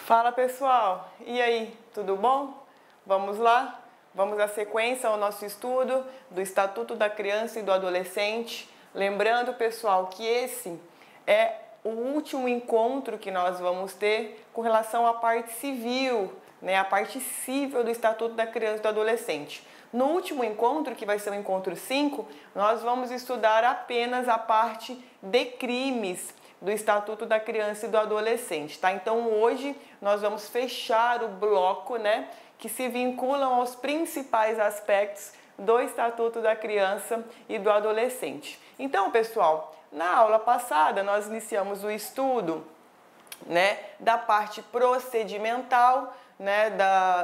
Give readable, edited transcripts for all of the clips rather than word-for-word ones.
Fala pessoal, e aí, tudo bom? Vamos lá? Vamos à sequência ao nosso estudo do Estatuto da Criança e do Adolescente. Lembrando pessoal que esse é o último encontro que nós vamos ter com relação à parte civil, a parte civil do Estatuto da Criança e do Adolescente. No último encontro, que vai ser o encontro 5, nós vamos estudar apenas a parte de crimes do Estatuto da Criança e do Adolescente, tá? Então hoje nós vamos fechar o bloco, que se vinculam aos principais aspectos do Estatuto da Criança e do Adolescente. Então, pessoal, na aula passada nós iniciamos o estudo, da parte procedimental,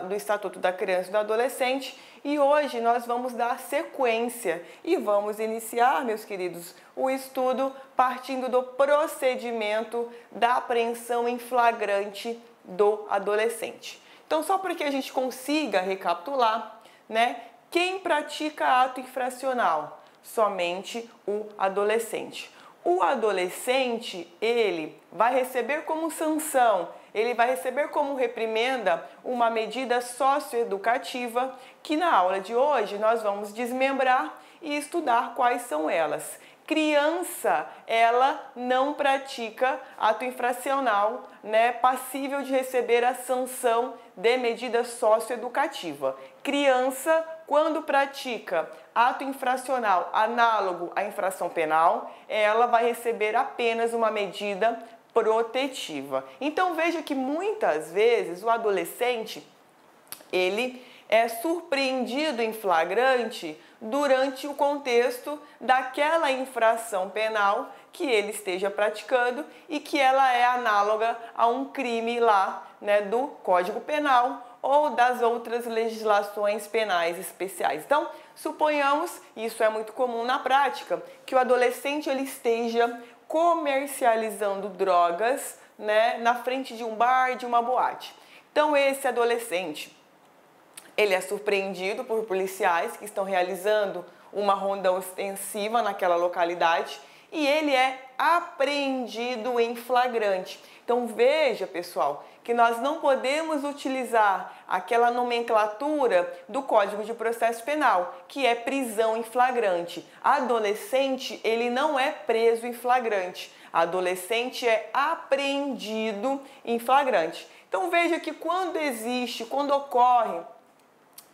do Estatuto da Criança e do Adolescente, e hoje nós vamos dar sequência e vamos iniciar, meus queridos, o estudo partindo do procedimento da apreensão em flagrante do adolescente. Então, só para que a gente consiga recapitular, quem pratica ato infracional? Somente o adolescente. O adolescente, ele vai receber como sanção, ele vai receber como reprimenda uma medida socioeducativa que na aula de hoje nós vamos desmembrar e estudar quais são elas. Criança, ela não pratica ato infracional, passível de receber a sanção de medida socioeducativa. Criança, quando pratica ato infracional análogo à infração penal, ela vai receber apenas uma medida protetiva. Então veja que muitas vezes o adolescente, ele é surpreendido em flagrante durante o contexto daquela infração penal que ele esteja praticando e que ela é análoga a um crime lá, do Código Penal ou das outras legislações penais especiais. Então, suponhamos, e isso é muito comum na prática, que o adolescente ele esteja comercializando drogas, na frente de um bar, de uma boate. Então, esse adolescente, ele é surpreendido por policiais que estão realizando uma ronda ostensiva naquela localidade e ele é apreendido em flagrante. Então veja, pessoal, que nós não podemos utilizar aquela nomenclatura do Código de Processo Penal, que é prisão em flagrante. Adolescente, ele não é preso em flagrante. Adolescente é apreendido em flagrante. Então veja que quando ocorre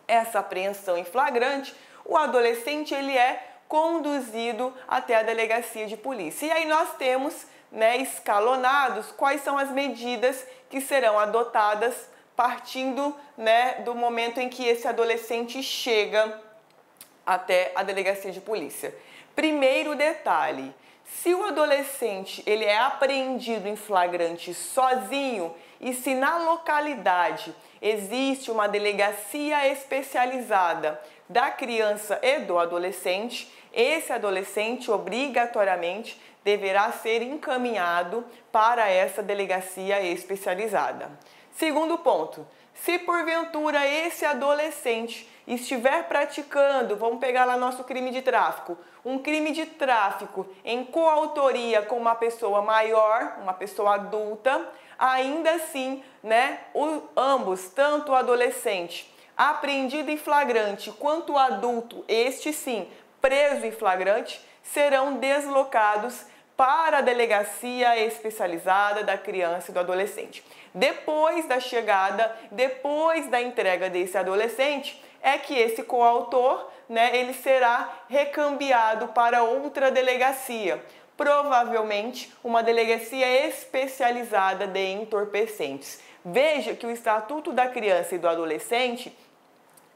essa apreensão em flagrante, o adolescente ele é conduzido até a delegacia de polícia. E aí nós temos, escalonados quais são as medidas que serão adotadas partindo, do momento em que esse adolescente chega até a delegacia de polícia. Primeiro detalhe: se o adolescente ele é apreendido em flagrante sozinho e se na localidade existe uma delegacia especializada da criança e do adolescente, esse adolescente obrigatoriamente deverá ser encaminhado para essa delegacia especializada. Segundo ponto: se porventura esse adolescente estiver praticando, vamos pegar lá nosso crime de tráfico, um crime de tráfico em coautoria com uma pessoa maior, uma pessoa adulta, ainda assim, ambos, tanto o adolescente apreendido em flagrante quanto o adulto, este sim, preso em flagrante, serão deslocados para a delegacia especializada da criança e do adolescente. Depois da chegada, depois da entrega desse adolescente, é que esse coautor, ele será recambiado para outra delegacia, provavelmente uma delegacia especializada de entorpecentes. Veja que o Estatuto da Criança e do Adolescente,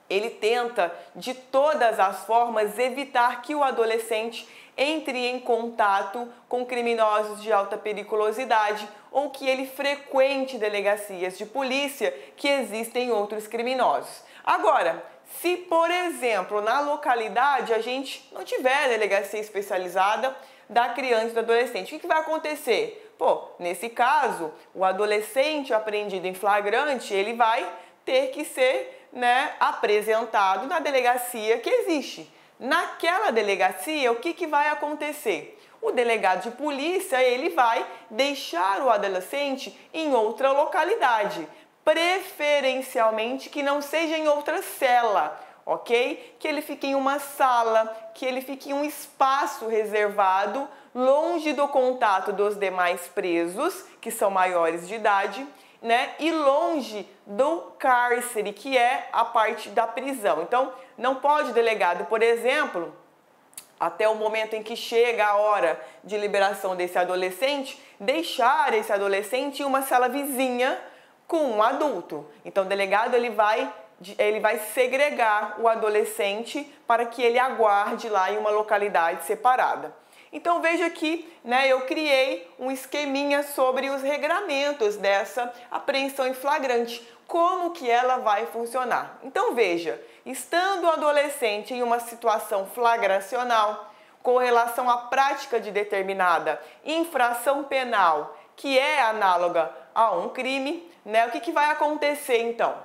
ele tenta de todas as formas evitar que o adolescente entre em contato com criminosos de alta periculosidade ou que ele frequente delegacias de polícia que existem outros criminosos. Agora, se, por exemplo, na localidade a gente não tiver delegacia especializada da criança e do adolescente, o que vai acontecer? Nesse caso, o adolescente apreendido em flagrante, ele vai ter que ser apresentado na delegacia que existe. Naquela delegacia, o que vai acontecer? o delegado de polícia, ele vai deixar o adolescente em outra localidade, preferencialmente que não seja em outra cela, ok? Que ele fique em uma sala, que ele fique em um espaço reservado, longe do contato dos demais presos, que são maiores de idade, né? E longe do cárcere, que é a parte da prisão. Então, não pode o delegado, por exemplo, até o momento em que chega a hora de liberação desse adolescente, deixar esse adolescente em uma sala vizinha com um adulto. Então, o delegado ele vai segregar o adolescente para que ele aguarde lá em uma localidade separada. Então veja que, né, eu criei um esqueminha sobre os regramentos dessa apreensão em flagrante, como que ela vai funcionar. Então veja, estando o adolescente em uma situação flagracional, com relação à prática de determinada infração penal, que é análoga a um crime, né, o que vai acontecer então?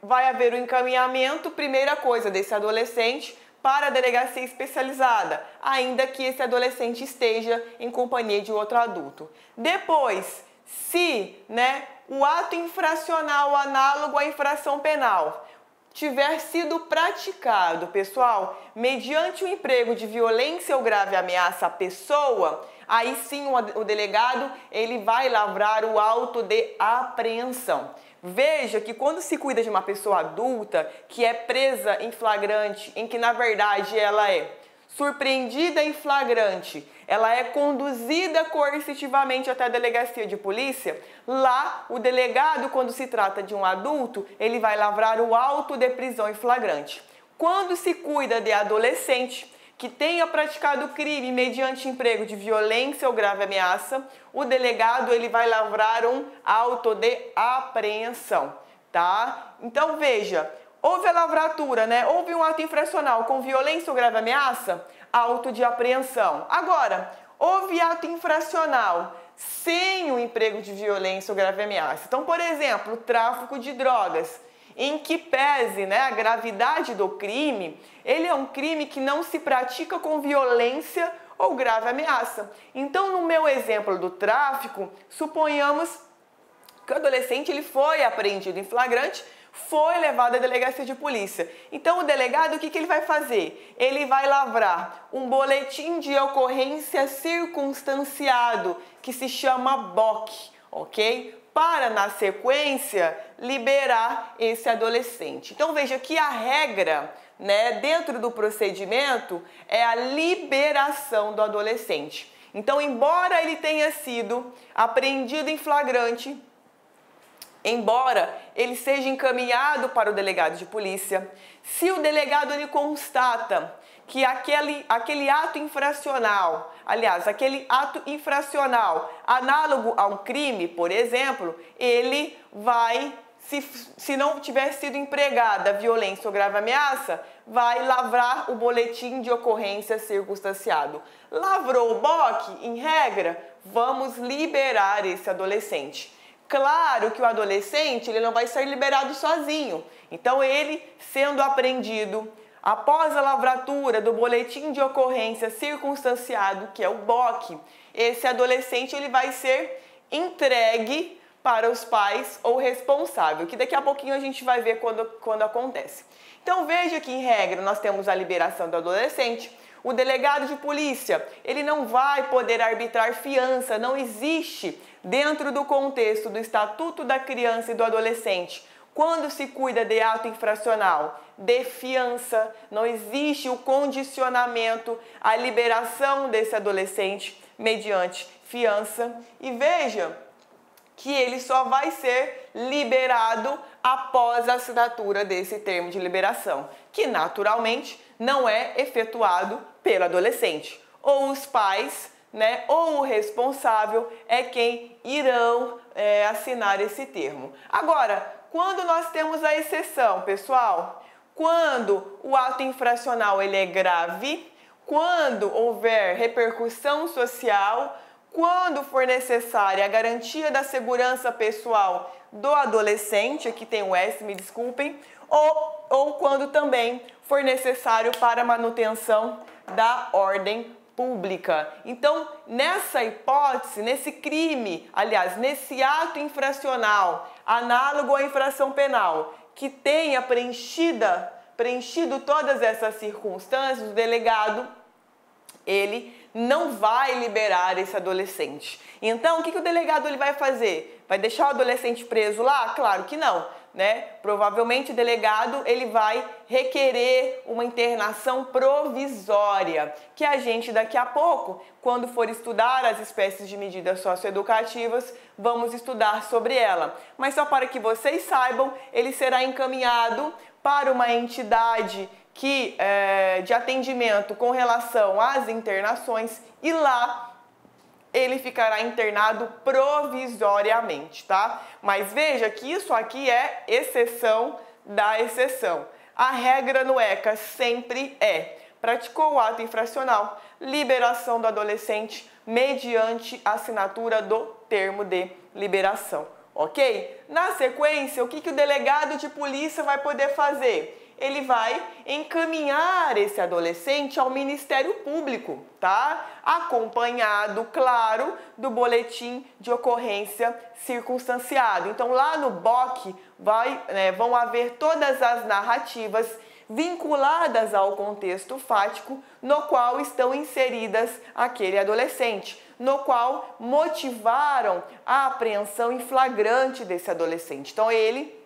Vai haver o encaminhamento, primeira coisa, desse adolescente para a delegacia especializada, ainda que esse adolescente esteja em companhia de outro adulto. Depois, se, né, o ato infracional análogo à infração penal tiver sido praticado, pessoal, mediante o emprego de violência ou grave ameaça à pessoa, aí sim o delegado ele vai lavrar o auto de apreensão. Veja que quando se cuida de uma pessoa adulta que é presa em flagrante, em que na verdade ela é surpreendida em flagrante, ela é conduzida coercitivamente até a delegacia de polícia, lá o delegado, quando se trata de um adulto, ele vai lavrar o auto de prisão em flagrante. Quando se cuida de adolescente que tenha praticado crime mediante emprego de violência ou grave ameaça, o delegado ele vai lavrar um auto de apreensão, tá? Então veja, houve a lavratura, né? Houve um ato infracional com violência ou grave ameaça, auto de apreensão. Agora, houve ato infracional sem o emprego de violência ou grave ameaça. Então, por exemplo, tráfico de drogas, em que pese, né, a gravidade do crime, ele é um crime que não se pratica com violência ou grave ameaça. Então, no meu exemplo do tráfico, suponhamos que o adolescente ele foi apreendido em flagrante, foi levado à delegacia de polícia. Então, o delegado, o que ele vai fazer? Ele vai lavrar um boletim de ocorrência circunstanciado, que se chama BOC, ok? Para, na sequência, liberar esse adolescente. Então, veja que a regra, né, dentro do procedimento é a liberação do adolescente. Então, embora ele tenha sido apreendido em flagrante, embora ele seja encaminhado para o delegado de polícia, se o delegado ele constata que aquele ato infracional, aquele ato infracional análogo a um crime, por exemplo, ele vai, se não tiver sido empregada violência ou grave ameaça, vai lavrar o boletim de ocorrência circunstanciado. Lavrou o BOC, em regra, vamos liberar esse adolescente. Claro que o adolescente ele não vai ser liberado sozinho. Então, ele sendo apreendido, após a lavratura do boletim de ocorrência circunstanciado, que é o BOC, esse adolescente ele vai ser entregue para os pais ou responsável, que daqui a pouquinho a gente vai ver quando acontece. Então, veja que, em regra, nós temos a liberação do adolescente. O delegado de polícia, ele não vai poder arbitrar fiança, não existe dentro do contexto do Estatuto da Criança e do Adolescente. Quando se cuida de ato infracional, de fiança, não existe o condicionamento à liberação desse adolescente mediante fiança. E veja que ele só vai ser liberado após a assinatura desse termo de liberação, que naturalmente não é efetuado pelo adolescente. Ou os pais, né, ou o responsável é quem irão assinar esse termo. Agora, quando nós temos a exceção, pessoal, quando o ato infracional ele é grave, quando houver repercussão social, quando for necessária a garantia da segurança pessoal do adolescente, aqui tem o S, me desculpem, ou quando também for necessário para a manutenção da ordem pública. Então, nessa hipótese, nesse crime, aliás, nesse ato infracional, análogo à infração penal, que tenha preenchido todas essas circunstâncias, o delegado, ele não vai liberar esse adolescente. Então, o que o delegado ele vai fazer? Vai deixar o adolescente preso lá? Claro que não, né? Provavelmente o delegado ele vai requerer uma internação provisória, que a gente daqui a pouco, quando for estudar as espécies de medidas socioeducativas, vamos estudar sobre ela. Mas só para que vocês saibam, ele será encaminhado para uma entidade de atendimento com relação às internações e lá ele ficará internado provisoriamente, tá? Mas veja que isso aqui é exceção da exceção. A regra no ECA sempre é: praticou o ato infracional, liberação do adolescente mediante assinatura do termo de liberação, ok? Na sequência, o que o delegado de polícia vai poder fazer? Ele vai encaminhar esse adolescente ao Ministério Público, tá? Acompanhado, claro, do boletim de ocorrência circunstanciado. Então, lá no BOC vão haver todas as narrativas vinculadas ao contexto fático no qual estão inseridas aquele adolescente, no qual motivaram a apreensão em flagrante desse adolescente. Então, ele,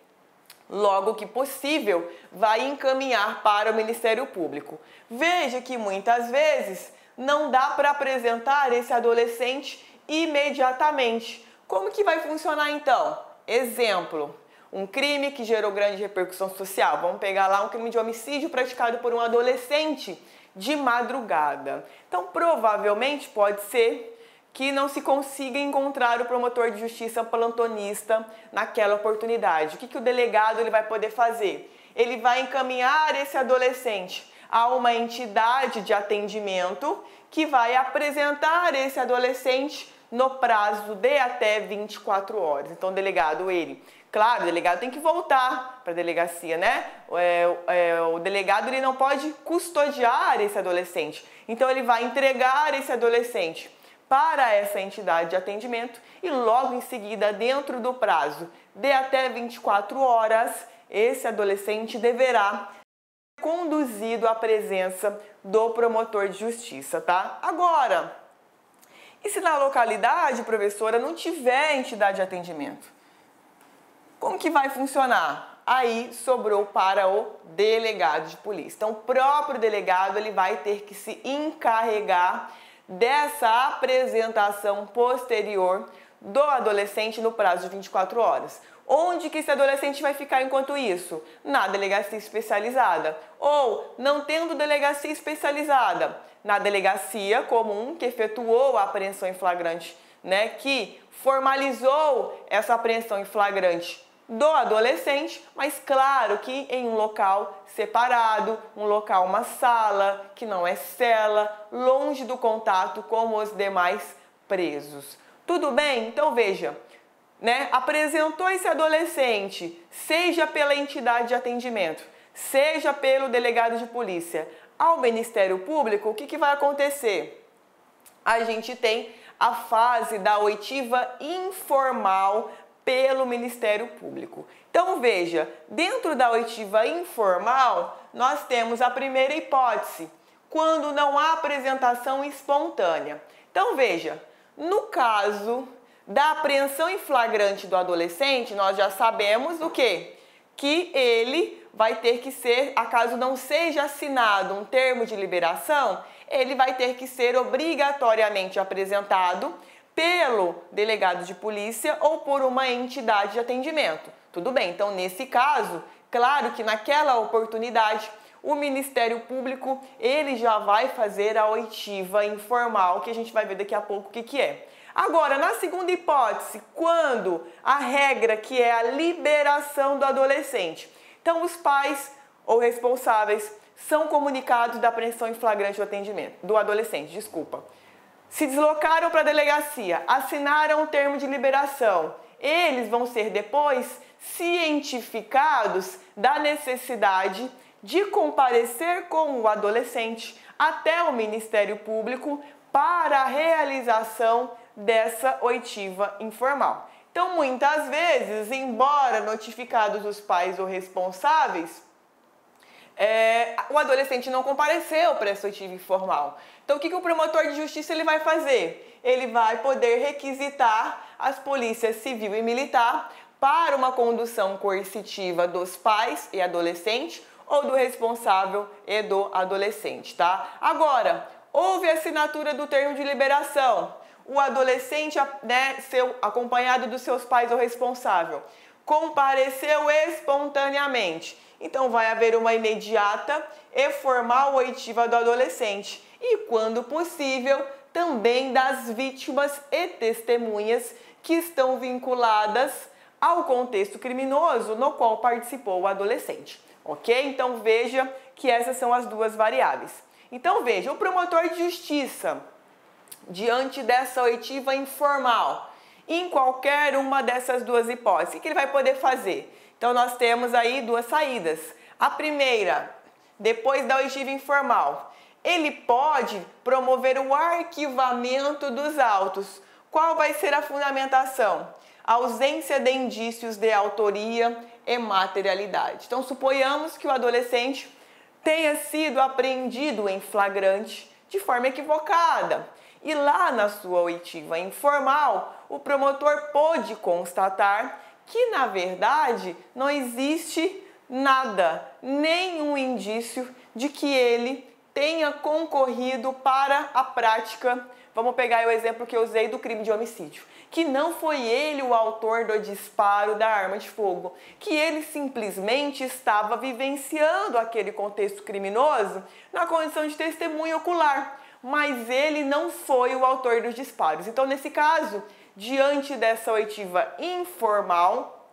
logo que possível, vai encaminhar para o Ministério Público. Veja que muitas vezes não dá para apresentar esse adolescente imediatamente. Como que vai funcionar então? Exemplo, um crime que gerou grande repercussão social. Vamos pegar lá um crime de homicídio praticado por um adolescente de madrugada. Então, provavelmente pode ser que não se consiga encontrar o promotor de justiça plantonista naquela oportunidade. O que o delegado ele vai poder fazer? Ele vai encaminhar esse adolescente a uma entidade de atendimento que vai apresentar esse adolescente no prazo de até 24 horas. Então, o delegado, claro, o delegado tem que voltar para a delegacia, né? O delegado ele não pode custodiar esse adolescente. Então, ele vai entregar esse adolescente para essa entidade de atendimento e logo em seguida, dentro do prazo de até 24 horas, esse adolescente deverá ser conduzido à presença do promotor de justiça, tá? Agora, e se na localidade, professora, não tiver entidade de atendimento? Como que vai funcionar? Aí sobrou para o delegado de polícia. Então, o próprio delegado ele vai ter que se encarregar dessa apresentação posterior do adolescente no prazo de 24 horas. Onde que esse adolescente vai ficar enquanto isso? Na delegacia especializada. Ou, não tendo delegacia especializada, na delegacia comum que efetuou a apreensão em flagrante, né, que formalizou essa apreensão em flagrante do adolescente, mas claro que em um local separado, um local, uma sala, que não é cela, longe do contato com os demais presos. Tudo bem? Então veja, né? Apresentou esse adolescente, seja pela entidade de atendimento, seja pelo delegado de polícia, ao Ministério Público, o que vai acontecer? A gente tem a fase da oitiva informal pelo Ministério Público. Então veja, dentro da oitiva informal, nós temos a primeira hipótese, quando não há apresentação espontânea. Então veja, no caso da apreensão em flagrante do adolescente, nós já sabemos o quê? Que ele vai ter que ser, acaso não seja assinado um termo de liberação, ele vai ter que ser obrigatoriamente apresentado pelo delegado de polícia ou por uma entidade de atendimento. Tudo bem, então nesse caso, claro que naquela oportunidade o Ministério Público ele já vai fazer a oitiva informal, que a gente vai ver daqui a pouco o que é. Agora, na segunda hipótese, quando a regra que é a liberação do adolescente, então os pais ou responsáveis são comunicados da apreensão em flagrante do atendimento, do adolescente, se deslocaram para a delegacia, assinaram o termo de liberação, eles vão ser depois cientificados da necessidade de comparecer com o adolescente até o Ministério Público para a realização dessa oitiva informal. Então, muitas vezes, embora notificados os pais ou responsáveis, o adolescente não compareceu para essa oitiva informal. Então, o que o promotor de justiça ele vai fazer? Ele vai poder requisitar as polícias civil e militar para uma condução coercitiva dos pais e adolescente ou do responsável e do adolescente, tá? Agora, houve assinatura do termo de liberação. O adolescente, acompanhado dos seus pais ou responsável, compareceu espontaneamente. Então, vai haver uma imediata e formal oitiva do adolescente. E, quando possível, também das vítimas e testemunhas que estão vinculadas ao contexto criminoso no qual participou o adolescente. Ok? Então, veja que essas são as duas variáveis. Então, veja, o promotor de justiça, diante dessa oitiva informal, em qualquer uma dessas duas hipóteses, o que ele vai poder fazer? Então, nós temos aí duas saídas. A primeira, depois da oitiva informal, ele pode promover o arquivamento dos autos. Qual vai ser a fundamentação? A ausência de indícios de autoria e materialidade. Então, suponhamos que o adolescente tenha sido apreendido em flagrante de forma equivocada. E lá na sua oitiva informal, o promotor pôde constatar que, na verdade, não existe nada, nenhum indício de que ele tenha concorrido para a prática. Vamos pegar o exemplo que eu usei do crime de homicídio. Que não foi ele o autor do disparo da arma de fogo, que ele simplesmente estava vivenciando aquele contexto criminoso na condição de testemunha ocular, mas ele não foi o autor dos disparos. Então, nesse caso, diante dessa oitiva informal,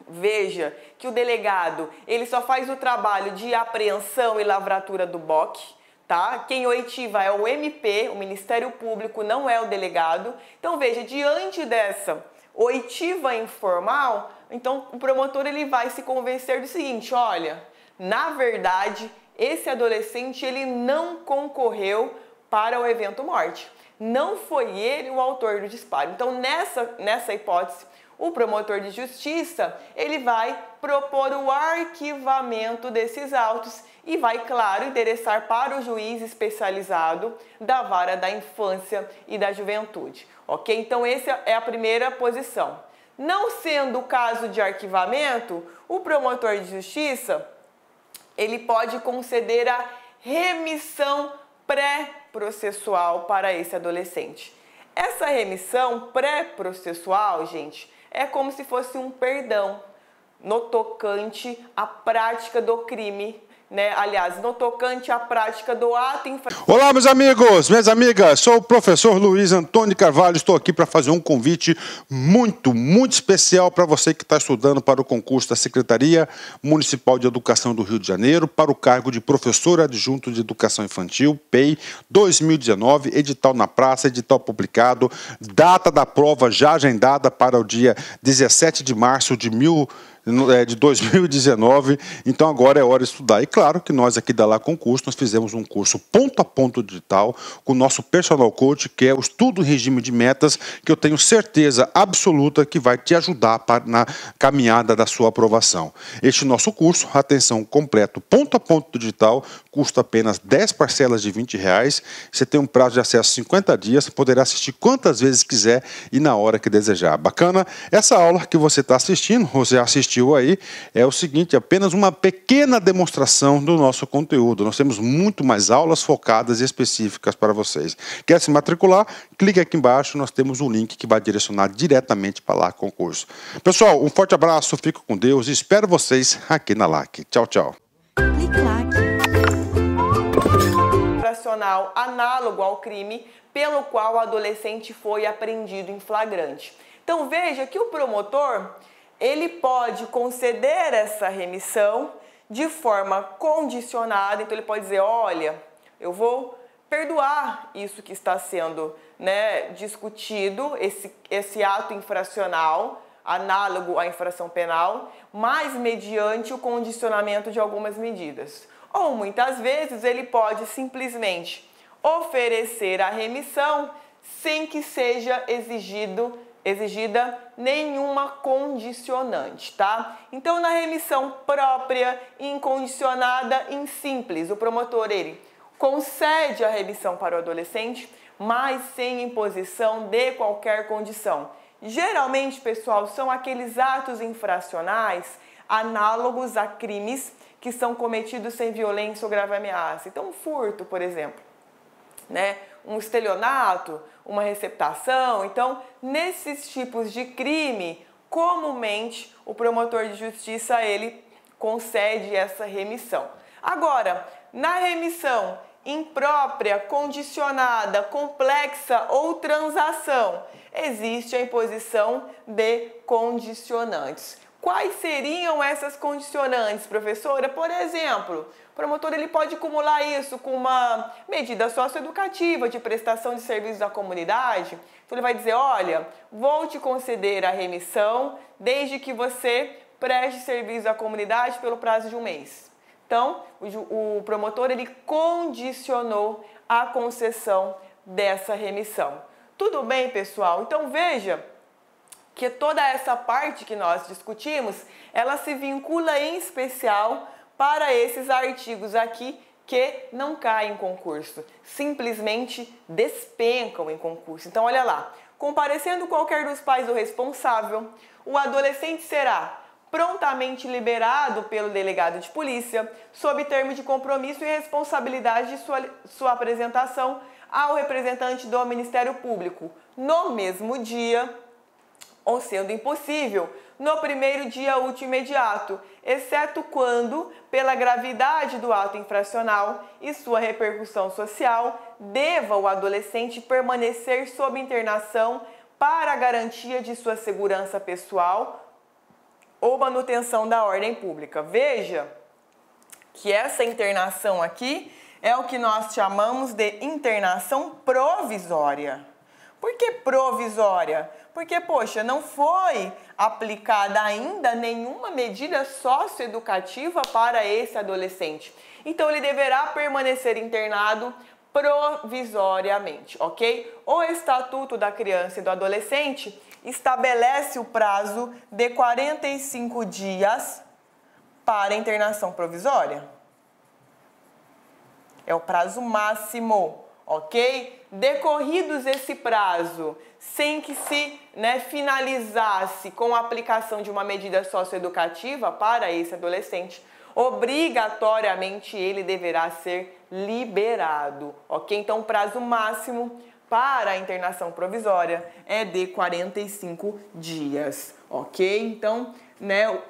veja que o delegado ele só faz o trabalho de apreensão e lavratura do BOC, tá? Quem oitiva é o MP, o Ministério Público, não é o delegado. Então, veja, diante dessa oitiva informal, então o promotor ele vai se convencer do seguinte: olha, na verdade, esse adolescente ele não concorreu para o evento morte. Não foi ele o autor do disparo. Então, nessa hipótese, o promotor de justiça ele vai propor o arquivamento desses autos e vai, claro, endereçar para o juiz especializado da vara da infância e da juventude. Ok? Então, essa é a primeira posição. Não sendo o caso de arquivamento, o promotor de justiça ele pode conceder a remissão pré-processual para esse adolescente. Essa remissão pré-processual, gente, é como se fosse um perdão no tocante à prática do crime, né? Aliás, no tocante à prática do ato infracional. Olá, meus amigos, minhas amigas, sou o professor Luiz Antônio Carvalho, estou aqui para fazer um convite muito especial para você que está estudando para o concurso da Secretaria Municipal de Educação do Rio de Janeiro para o cargo de professor adjunto de Educação Infantil, PEI 2019, edital na praça, edital publicado, data da prova já agendada para o dia 17 de março de 2019, então agora é hora de estudar. E claro que nós aqui da Lá Concurso, nós fizemos um curso ponto a ponto digital com o nosso personal coach, que é o estudo em regime de metas, que eu tenho certeza absoluta que vai te ajudar na caminhada da sua aprovação. Este nosso curso, atenção, completo, ponto a ponto digital, custa apenas 10 parcelas de R$20, você tem um prazo de acesso 50 dias, poderá assistir quantas vezes quiser e na hora que desejar. Bacana? Essa aula que você está assistindo, você assistiu aí, é o seguinte, apenas uma pequena demonstração do nosso conteúdo. Nós temos muito mais aulas focadas e específicas para vocês. Quer se matricular? Clique aqui embaixo, nós temos um link que vai direcionar diretamente para Lá Concurso. Pessoal, um forte abraço, fico com Deus e espero vocês aqui na LAC. Tchau, tchau. Infracional análogo ao crime pelo qual o adolescente foi apreendido em flagrante. Então, veja que o promotor ele pode conceder essa remissão de forma condicionada. Então, ele pode dizer, olha, eu vou perdoar isso que está sendo, né, discutido, esse ato infracional, análogo à infração penal, mas mediante o condicionamento de algumas medidas. Ou muitas vezes ele pode simplesmente oferecer a remissão sem que seja exigida nenhuma condicionante, tá? Então, na remissão própria, incondicionada, em simples, o promotor, ele concede a remissão para o adolescente, mas sem imposição de qualquer condição. Geralmente, pessoal, são aqueles atos infracionais análogos a crimes que são cometidos sem violência ou grave ameaça. Então, um furto, por exemplo, né? Um estelionato, uma receptação. Então, nesses tipos de crime, comumente o promotor de justiça ele concede essa remissão. Agora, na remissão imprópria, condicionada, complexa ou transação, existe a imposição de condicionantes. Quais seriam essas condicionantes, professora? Por exemplo, o promotor ele pode acumular isso com uma medida socioeducativa de prestação de serviços à comunidade. Então ele vai dizer, olha, vou te conceder a remissão desde que você preste serviço à comunidade pelo prazo de um mês. Então, o promotor ele condicionou a concessão dessa remissão. Tudo bem, pessoal? Então veja que toda essa parte que nós discutimos, ela se vincula em especial para esses artigos aqui que não caem em concurso, simplesmente despencam em concurso. Então, olha lá, comparecendo qualquer dos pais ou responsável, o adolescente será prontamente liberado pelo delegado de polícia, sob termo de compromisso e responsabilidade de sua apresentação ao representante do Ministério Público no mesmo dia, ou sendo impossível, no primeiro dia útil imediato, exceto quando, pela gravidade do ato infracional e sua repercussão social, deva o adolescente permanecer sob internação para a garantia de sua segurança pessoal ou manutenção da ordem pública. Veja que essa internação aqui é o que nós chamamos de internação provisória. Por que provisória? Porque, poxa, não foi aplicada ainda nenhuma medida socioeducativa para esse adolescente. Então, ele deverá permanecer internado provisoriamente, ok? O Estatuto da Criança e do Adolescente estabelece o prazo de 45 dias para internação provisória. É o prazo máximo, ok? Decorridos esse prazo, sem que se finalizasse com a aplicação de uma medida socioeducativa para esse adolescente, obrigatoriamente ele deverá ser liberado, ok? Então, o prazo máximo para a internação provisória é de 45 dias, ok? Então,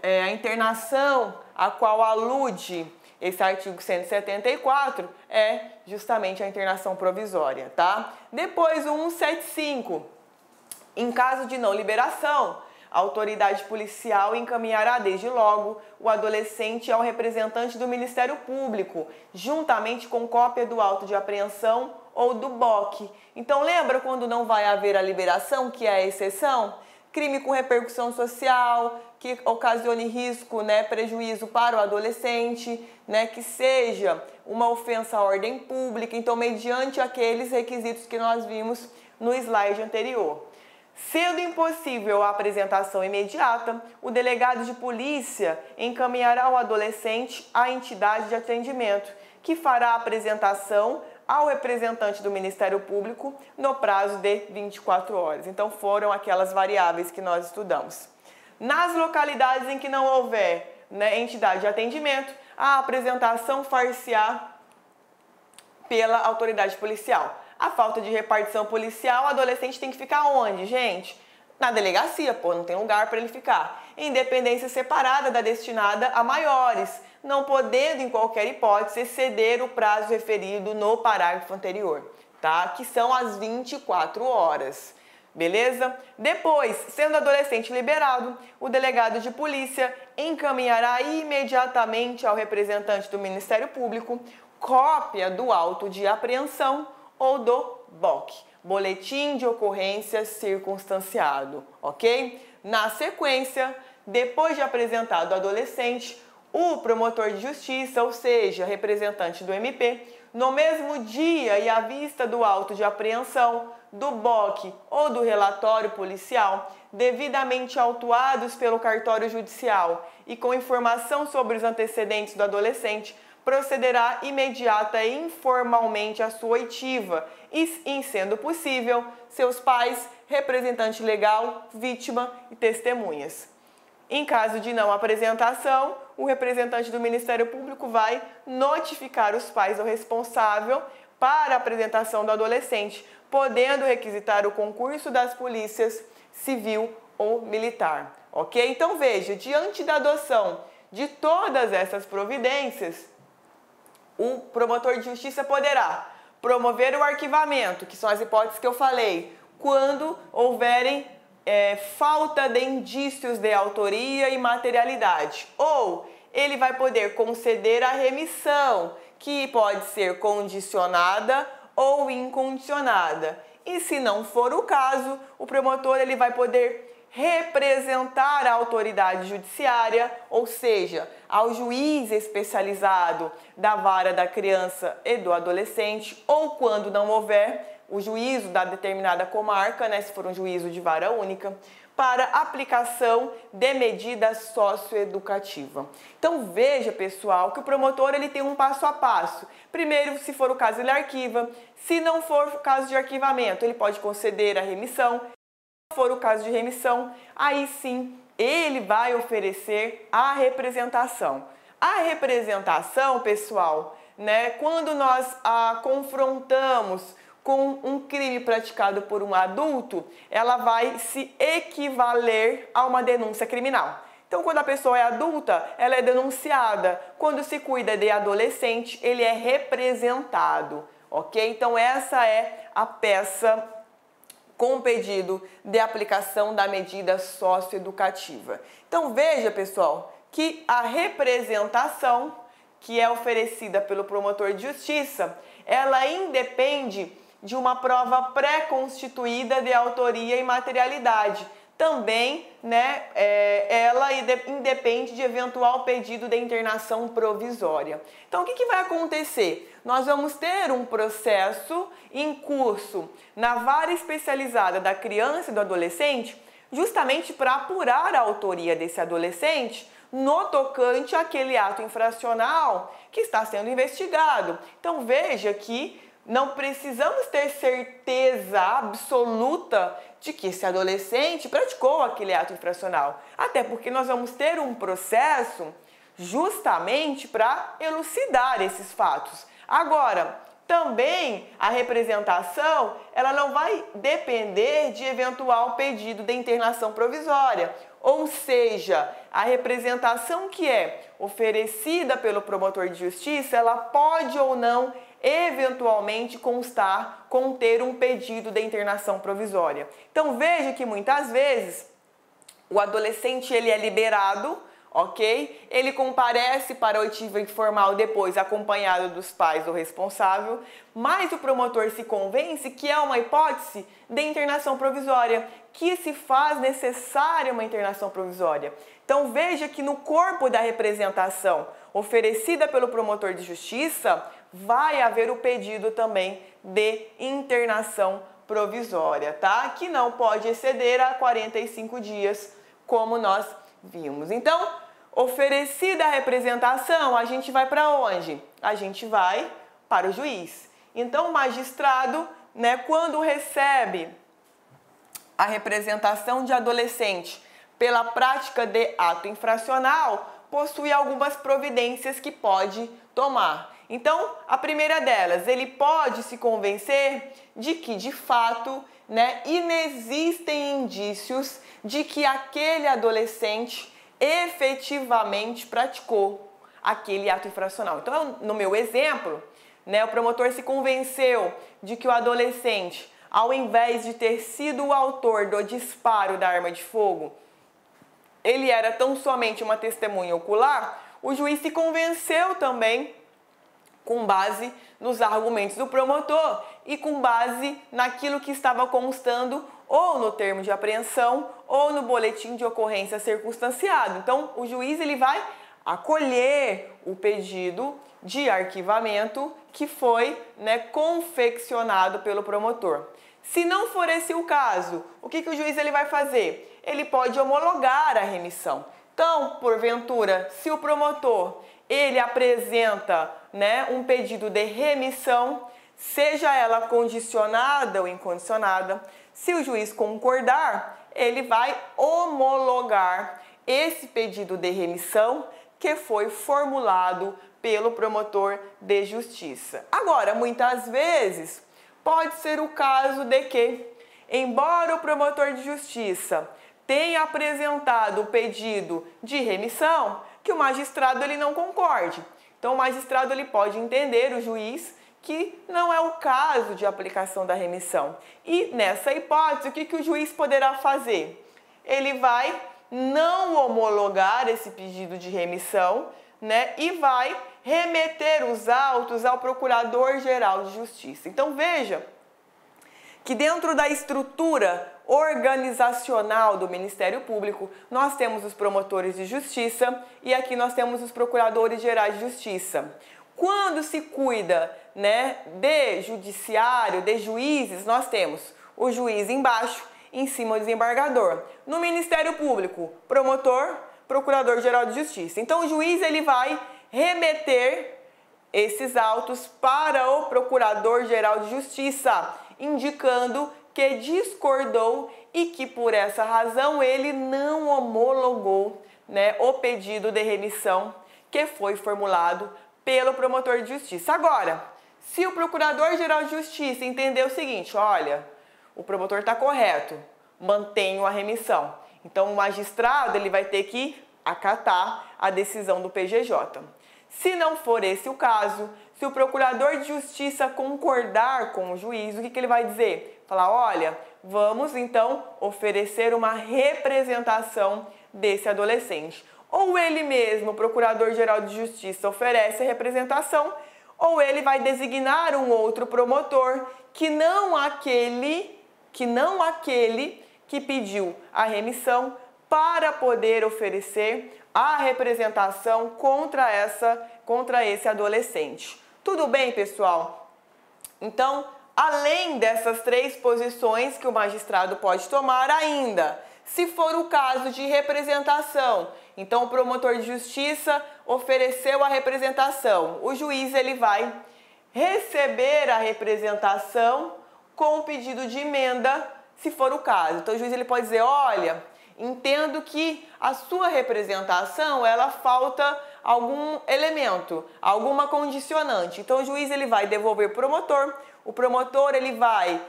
a internação a qual alude esse artigo 174 é justamente a internação provisória, tá? Depois, o 175. Em caso de não liberação, a autoridade policial encaminhará desde logo o adolescente ao representante do Ministério Público, juntamente com cópia do auto de apreensão ou do BOC. Então, lembra quando não vai haver a liberação, que é a exceção? Crime com repercussão social, que ocasione risco, prejuízo para o adolescente, que seja uma ofensa à ordem pública, então mediante aqueles requisitos que nós vimos no slide anterior. Sendo impossível a apresentação imediata, o delegado de polícia encaminhará o adolescente à entidade de atendimento, que fará a apresentação ao representante do Ministério Público no prazo de 24 horas. Então, foram aquelas variáveis que nós estudamos. Nas localidades em que não houver entidade de atendimento, a apresentação far-se-á pela autoridade policial. A falta de repartição policial, o adolescente tem que ficar onde, gente? Na delegacia, não tem lugar para ele ficar. Em dependência separada da destinada a maiores, não podendo, em qualquer hipótese, exceder o prazo referido no parágrafo anterior, tá? Que são as 24 horas. Beleza? Depois, sendo adolescente liberado, o delegado de polícia encaminhará imediatamente ao representante do Ministério Público cópia do auto de apreensão ou do BOC, Boletim de Ocorrência Circunstanciado, ok? Na sequência, depois de apresentado o adolescente, o promotor de justiça, ou seja, representante do MP, no mesmo dia e à vista do auto de apreensão, do BOC ou do relatório policial, devidamente autuados pelo cartório judicial e com informação sobre os antecedentes do adolescente, procederá imediata e informalmente à sua oitiva e, em sendo possível, seus pais, representante legal, vítima e testemunhas. Em caso de não apresentação, o representante do Ministério Público vai notificar os pais ou responsável para a apresentação do adolescente, podendo requisitar o concurso das polícias civil ou militar. Ok? Então veja, diante da adoção de todas essas providências, o promotor de justiça poderá promover o arquivamento, que são as hipóteses que eu falei, quando houverem falta de indícios de autoria e materialidade. Ou ele vai poder conceder a remissão, que pode ser condicionada ou incondicionada. E se não for o caso, o promotor ele vai poder representar a autoridade judiciária, ou seja, ao juiz especializado da vara da criança e do adolescente, ou quando não houver o juízo da determinada comarca, se for um juízo de vara única, para aplicação de medida socioeducativa. Então veja, pessoal, que o promotor ele tem um passo a passo. Primeiro, se for o caso, ele arquiva. Se não for o caso de arquivamento, ele pode conceder a remissão. Se for o caso de remissão, aí sim ele vai oferecer a representação. A representação, pessoal, quando nós a confrontamos com um crime praticado por um adulto, ela vai se equivaler a uma denúncia criminal. Então, quando a pessoa é adulta, ela é denunciada. Quando se cuida de adolescente, ele é representado, ok? Então, essa é a peça com pedido de aplicação da medida socioeducativa. Então, veja, pessoal, que a representação que é oferecida pelo promotor de justiça, ela independe de uma prova pré-constituída de autoria e materialidade. Também, ela independe de eventual pedido de internação provisória. Então, o que vai acontecer? Nós vamos ter um processo em curso na vara especializada da criança e do adolescente, justamente para apurar a autoria desse adolescente no tocante àquele ato infracional que está sendo investigado. Então, veja que não precisamos ter certeza absoluta de que esse adolescente praticou aquele ato infracional. Até porque nós vamos ter um processo justamente para elucidar esses fatos. Agora, também a representação, ela não vai depender de eventual pedido de internação provisória. Ou seja, a representação que é oferecida pelo promotor de justiça, ela pode ou não eventualmente conter um pedido de internação provisória. Então veja que muitas vezes o adolescente ele é liberado, ok? Ele comparece para a oitiva informal depois acompanhado dos pais do responsável, mas o promotor se convence que é uma hipótese de internação provisória, que se faz necessária uma internação provisória. Então veja que no corpo da representação oferecida pelo promotor de justiça, vai haver o pedido também de internação provisória, tá? Que não pode exceder a 45 dias, como nós vimos. Então, oferecida a representação, a gente vai para onde? A gente vai para o juiz. Então, o magistrado, quando recebe a representação de adolescente pela prática de ato infracional, possui algumas providências que pode tomar. Então, a primeira delas, ele pode se convencer de que, de fato, inexistem indícios de que aquele adolescente efetivamente praticou aquele ato infracional. Então, no meu exemplo, o promotor se convenceu de que o adolescente, ao invés de ter sido o autor do disparo da arma de fogo, ele era tão somente uma testemunha ocular, o juiz se convenceu também com base nos argumentos do promotor e com base naquilo que estava constando ou no termo de apreensão ou no boletim de ocorrência circunstanciado. Então, o juiz ele vai acolher o pedido de arquivamento que foi, confeccionado pelo promotor. Se não for esse o caso, o que o juiz ele vai fazer? Ele pode homologar a remissão. Então, porventura, se o promotor ele apresenta, um pedido de remissão, seja ela condicionada ou incondicionada, se o juiz concordar, ele vai homologar esse pedido de remissão que foi formulado pelo promotor de justiça. Agora, muitas vezes, pode ser o caso de que, embora o promotor de justiça tenha apresentado o pedido de remissão, que o magistrado ele não concorde. Então, o magistrado ele pode entender, o juiz, que não é o caso de aplicação da remissão. E, nessa hipótese, o que o juiz poderá fazer? Ele vai não homologar esse pedido de remissão, e vai remeter os autos ao Procurador-Geral de Justiça. Então, veja que dentro da estrutura organizacional do Ministério Público, nós temos os promotores de justiça e aqui nós temos os procuradores gerais de justiça. Quando se cuida, de judiciário, de juízes, nós temos o juiz embaixo, em cima o desembargador. No Ministério Público, promotor, procurador-geral de justiça. Então, o juiz ele vai remeter esses autos para o procurador-geral de justiça, indicando que discordou e que por essa razão ele não homologou, o pedido de remissão que foi formulado pelo promotor de justiça. Agora, se o procurador-geral de justiça entender o seguinte, olha, o promotor está correto, mantenho a remissão. Então, o magistrado ele vai ter que acatar a decisão do PGJ. Se não for esse o caso, se o procurador de justiça concordar com o juiz, o que ele vai dizer? Falar, olha, vamos então oferecer uma representação desse adolescente. Ou ele mesmo, o procurador-geral de justiça, oferece a representação, ou ele vai designar um outro promotor que não aquele que pediu a remissão para poder oferecer a representação contra esse adolescente. Tudo bem, pessoal? Então, além dessas 3 posições que o magistrado pode tomar ainda, se for o caso de representação, então o promotor de justiça ofereceu a representação, o juiz ele vai receber a representação com o pedido de emenda, se for o caso. Então, o juiz ele pode dizer, olha, entendo que a sua representação, ela falta algum elemento, alguma condicionante. Então, o juiz ele vai devolver para o promotor. O promotor ele vai,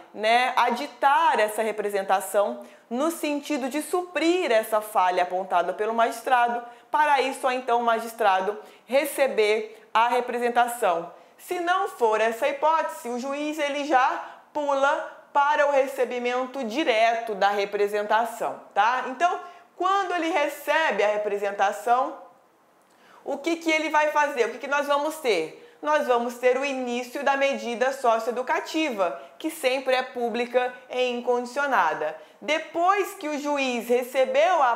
aditar essa representação no sentido de suprir essa falha apontada pelo magistrado. Para isso, então, o magistrado receber a representação. Se não for essa hipótese, o juiz ele já pula para o recebimento direto da representação, tá? Então, quando ele recebe a representação, o que ele vai fazer? O que nós vamos ter? Nós vamos ter o início da medida socioeducativa, que sempre é pública e incondicionada. Depois que o juiz recebeu a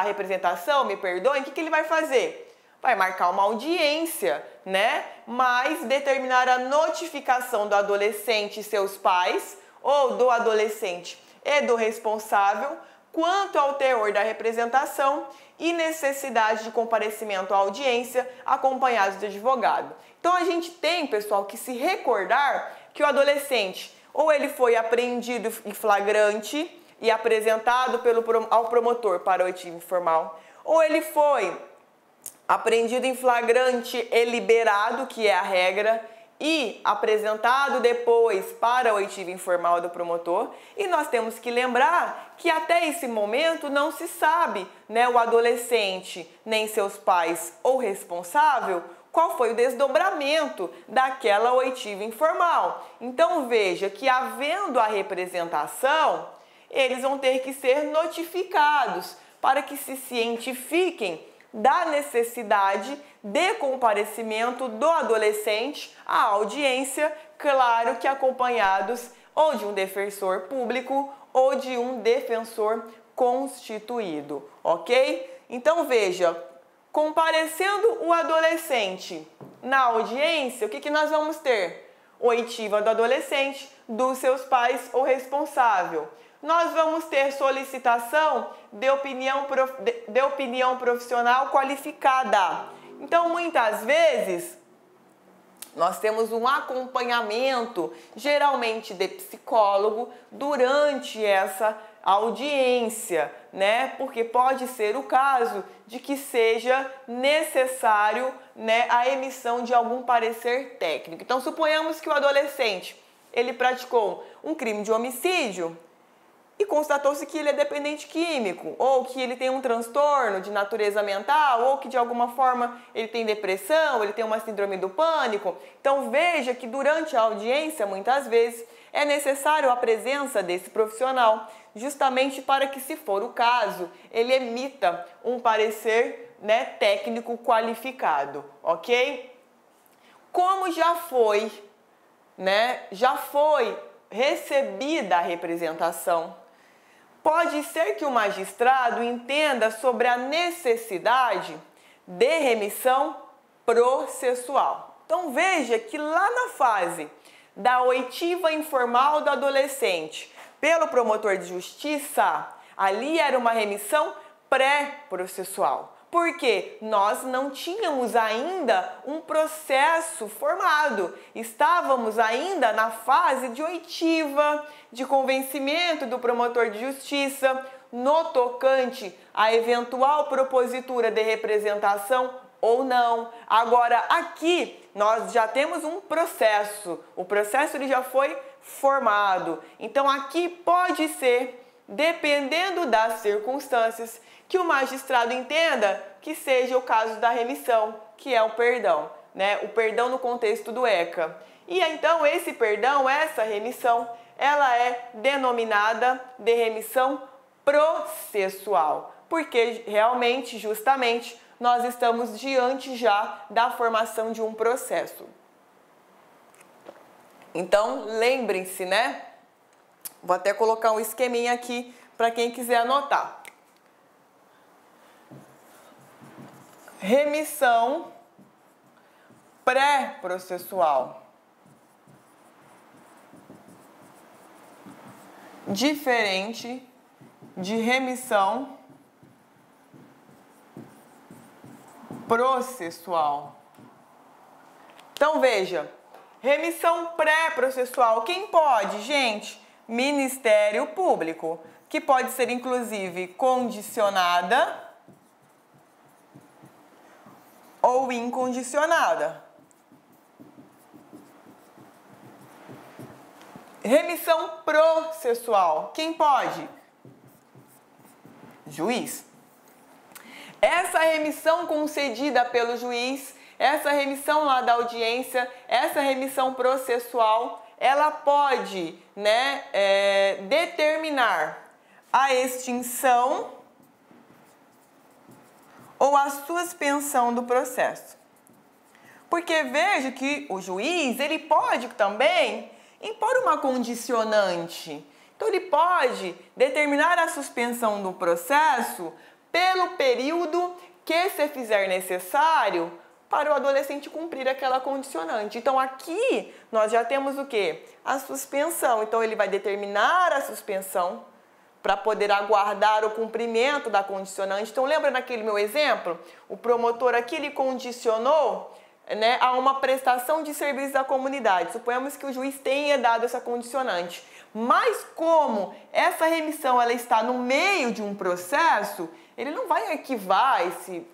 representação, o que ele vai fazer? Vai marcar uma audiência, mas determinar a notificação do adolescente e seus pais, ou do adolescente e do responsável, quanto ao teor da representação e necessidade de comparecimento à audiência acompanhados de advogado. Então, a gente tem, pessoal, que se recordar que o adolescente, ou ele foi apreendido em flagrante e apresentado ao promotor para oitiva informal, ou ele foi apreendido em flagrante e liberado, que é a regra, e apresentado depois para a oitiva informal do promotor. E nós temos que lembrar que até esse momento não se sabe, o adolescente, nem seus pais ou responsável, qual foi o desdobramento daquela oitiva informal. Então veja que, havendo a representação, eles vão ter que ser notificados para que se cientifiquem da necessidade de comparecimento do adolescente à audiência, claro que acompanhados ou de um defensor público ou de um defensor constituído, ok? Então veja, comparecendo o adolescente na audiência, o que nós vamos ter? Oitiva do adolescente, dos seus pais ou responsável. Nós vamos ter solicitação de opinião profissional qualificada. Então, muitas vezes, nós temos um acompanhamento, geralmente de psicólogo, durante essa audiência, né? Porque pode ser o caso de que seja necessário, né, a emissão de algum parecer técnico. Então, suponhamos que o adolescente, ele praticou um crime de homicídio e constatou-se que ele é dependente químico, ou que ele tem um transtorno de natureza mental, ou que de alguma forma ele tem depressão, ele tem uma síndrome do pânico. Então veja que durante a audiência, muitas vezes, é necessário a presença desse profissional, justamente para que, se for o caso, ele emita um parecer, né, técnico qualificado, ok? Como já foi recebida a representação, pode ser que o magistrado entenda sobre a necessidade de remissão processual. Então veja que lá na fase da oitiva informal do adolescente pelo promotor de justiça, ali era uma remissão pré-processual. Porque nós não tínhamos ainda um processo formado, estávamos ainda na fase de oitiva, de convencimento do promotor de justiça, no tocante à eventual propositura de representação ou não. Agora, aqui, nós já temos um processo, o processo ele já foi formado. Então, aqui pode ser, dependendo das circunstâncias, que o magistrado entenda que seja o caso da remissão, que é o perdão, né? O perdão no contexto do ECA. E então esse perdão, essa remissão, ela é denominada de remissão processual, porque realmente, justamente, nós estamos diante já da formação de um processo. Então, lembrem-se, né? Vou até colocar um esqueminha aqui para quem quiser anotar. Remissão pré-processual. Diferente de remissão processual. Então veja, remissão pré-processual, quem pode, gente? Ministério Público, que pode ser inclusive condicionada ou incondicionada. Remissão processual, quem pode? Juiz. Essa remissão concedida pelo juiz, essa remissão lá da audiência, essa remissão processual, ela pode, né, determinar a extinção ou a suspensão do processo. Porque veja que o juiz, ele pode também impor uma condicionante. Então, ele pode determinar a suspensão do processo pelo período que se fizer necessário para o adolescente cumprir aquela condicionante. Então, aqui nós já temos o quê? A suspensão. Então, ele vai determinar a suspensão para poder aguardar o cumprimento da condicionante. Então, lembra naquele meu exemplo? O promotor aqui, ele condicionou, né, a uma prestação de serviço da comunidade. Suponhamos que o juiz tenha dado essa condicionante. Mas como essa remissão ela está no meio de um processo, ele não vai arquivar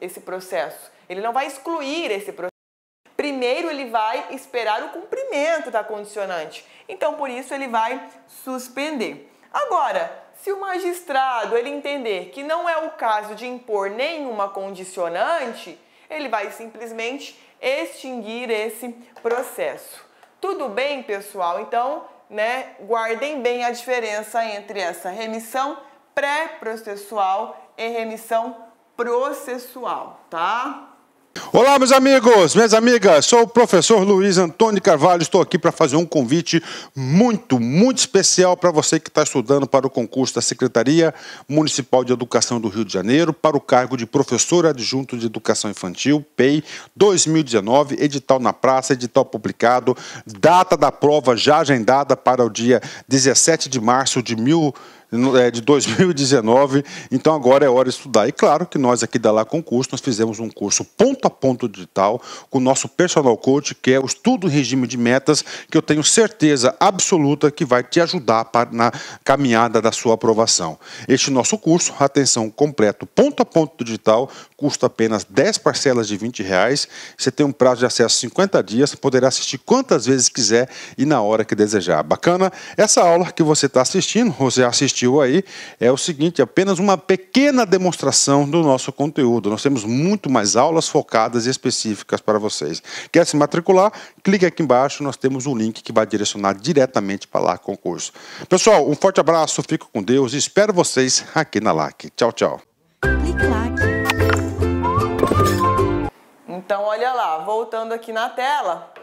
esse processo. Ele não vai excluir esse processo. Primeiro ele vai esperar o cumprimento da condicionante. Então, por isso, ele vai suspender. Agora, se o magistrado ele entender que não é o caso de impor nenhuma condicionante, ele vai simplesmente extinguir esse processo. Tudo bem, pessoal? Então, né, guardem bem a diferença entre essa remissão pré-processual e remissão processual, tá? Olá, meus amigos, minhas amigas, sou o professor Luiz Antônio Carvalho, estou aqui para fazer um convite muito especial para você que está estudando para o concurso da Secretaria Municipal de Educação do Rio de Janeiro, para o cargo de professor adjunto de Educação Infantil, PEI 2019, edital na praça, edital publicado, data da prova já agendada para o dia 17 de março de 2019, então agora é hora de estudar. E claro que nós aqui da Lá Concurso, nós fizemos um curso ponto a ponto digital com o nosso personal coach, que é o estudo em regime de metas, que eu tenho certeza absoluta que vai te ajudar na caminhada da sua aprovação. Este nosso curso, atenção, completo, ponto a ponto digital, custa apenas 10 parcelas de R$20. Você tem um prazo de acesso 50 dias, poderá assistir quantas vezes quiser e na hora que desejar. Bacana? Essa aula que você está assistindo, você assistiu aí, é o seguinte, apenas uma pequena demonstração do nosso conteúdo. Nós temos muito mais aulas focadas e específicas para vocês. Quer se matricular? Clique aqui embaixo, nós temos um link que vai direcionar diretamente para Lá Concurso. Pessoal, um forte abraço, fico com Deus e espero vocês aqui na LAC. Tchau, tchau. Então, olha lá, voltando aqui na tela,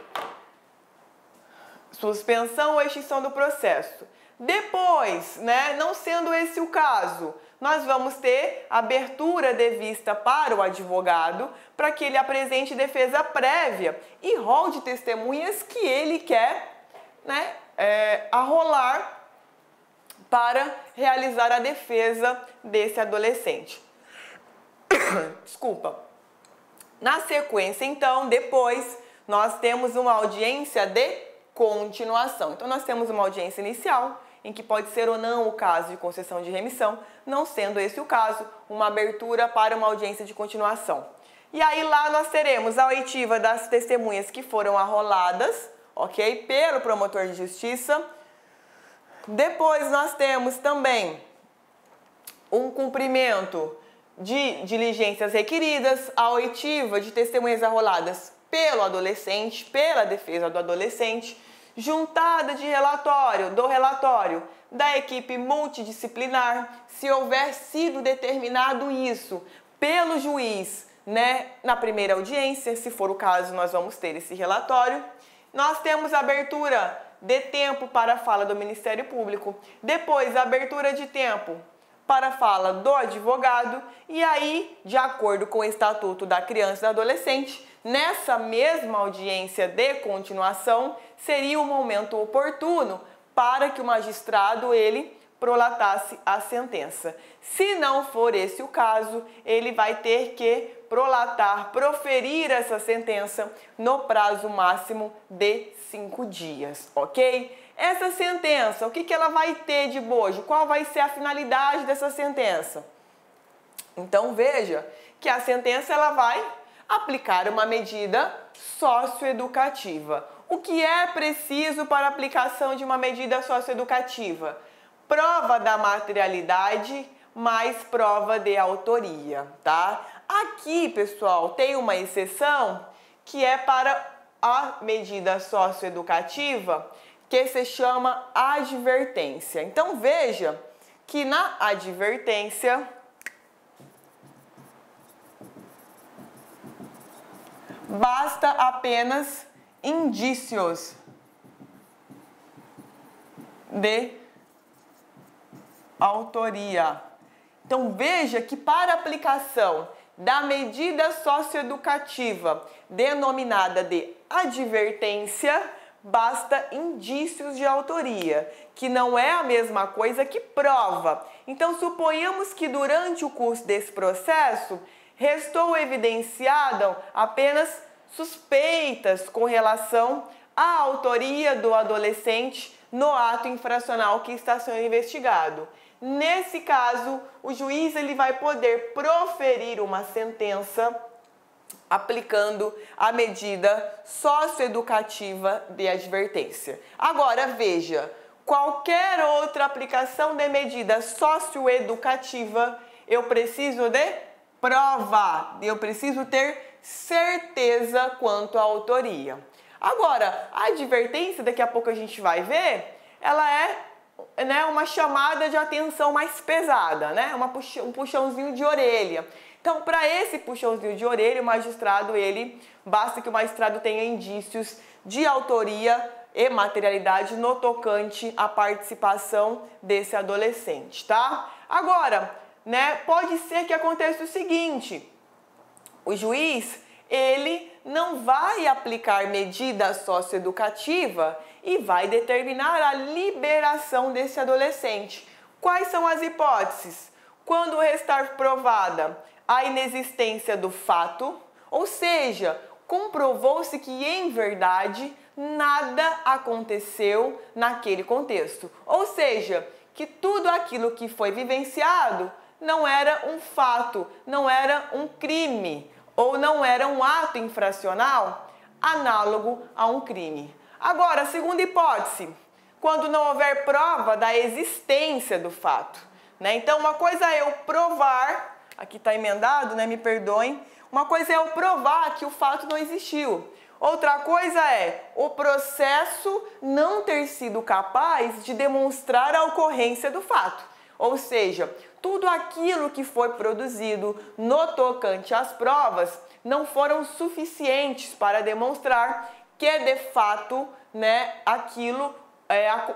suspensão ou extinção do processo. Depois, não sendo esse o caso, nós vamos ter abertura de vista para o advogado para que ele apresente defesa prévia e rol de testemunhas que ele quer arrolar para realizar a defesa desse adolescente. Desculpa. Na sequência, então, depois, nós temos uma audiência de continuação. Então, nós temos uma audiência inicial, em que pode ser ou não o caso de concessão de remissão, não sendo esse o caso, uma abertura para uma audiência de continuação. E aí lá nós teremos a oitiva das testemunhas que foram arroladas, ok, pelo promotor de justiça. Depois nós temos também um cumprimento de diligências requeridas, a oitiva de testemunhas arroladas pelo adolescente, pela defesa do adolescente, juntada de do relatório da equipe multidisciplinar, se houver sido determinado isso pelo juiz, na primeira audiência, se for o caso, nós vamos ter esse relatório. Nós temos abertura de tempo para a fala do Ministério Público, depois abertura de tempo para a fala do advogado e aí, de acordo com o Estatuto da Criança e do Adolescente, nessa mesma audiência de continuação, seria o momento oportuno para que o magistrado prolatasse a sentença. Se não for esse o caso, ele vai ter que proferir essa sentença no prazo máximo de 5 dias, ok? Essa sentença, o que ela vai ter de bojo? Qual vai ser a finalidade dessa sentença? Então veja que a sentença ela vai aplicar uma medida socioeducativa. O que é preciso para a aplicação de uma medida socioeducativa? Prova da materialidade mais prova de autoria, tá? Aqui, pessoal, tem uma exceção que é para a medida socioeducativa que se chama advertência. Então veja que na advertência basta apenas indícios de autoria. Então veja que para aplicação da medida socioeducativa denominada de advertência, basta indícios de autoria, que não é a mesma coisa que prova. Então suponhamos que durante o curso desse processo restou evidenciado apenas suspeitas com relação à autoria do adolescente no ato infracional que está sendo investigado. Nesse caso, o juiz vai poder proferir uma sentença aplicando a medida socioeducativa de advertência. Agora, veja, qualquer outra aplicação de medida socioeducativa, eu preciso de prova, eu preciso ter certeza quanto à autoria. Agora, a advertência, daqui a pouco a gente vai ver, ela é uma chamada de atenção mais pesada, um puxãozinho de orelha. Então, para esse puxãozinho de orelha, o magistrado, basta que o magistrado tenha indícios de autoria e materialidade no tocante à participação desse adolescente, tá? Agora, né, pode ser que aconteça o seguinte: o juiz, ele não vai aplicar medida socioeducativa e vai determinar a liberação desse adolescente. Quais são as hipóteses? Quando restar provada a inexistência do fato, ou seja, comprovou-se que em verdade nada aconteceu naquele contexto. Ou seja, que tudo aquilo que foi vivenciado não era um fato, não era um crime, ou não era um ato infracional análogo a um crime. Agora, a segunda hipótese, quando não houver prova da existência do fato, né? Então, uma coisa é eu provar, aqui está emendado, né? Me perdoem. Uma coisa é eu provar que o fato não existiu. Outra coisa é o processo não ter sido capaz de demonstrar a ocorrência do fato. Ou seja, tudo aquilo que foi produzido no tocante às provas não foram suficientes para demonstrar que de fato, né, aquilo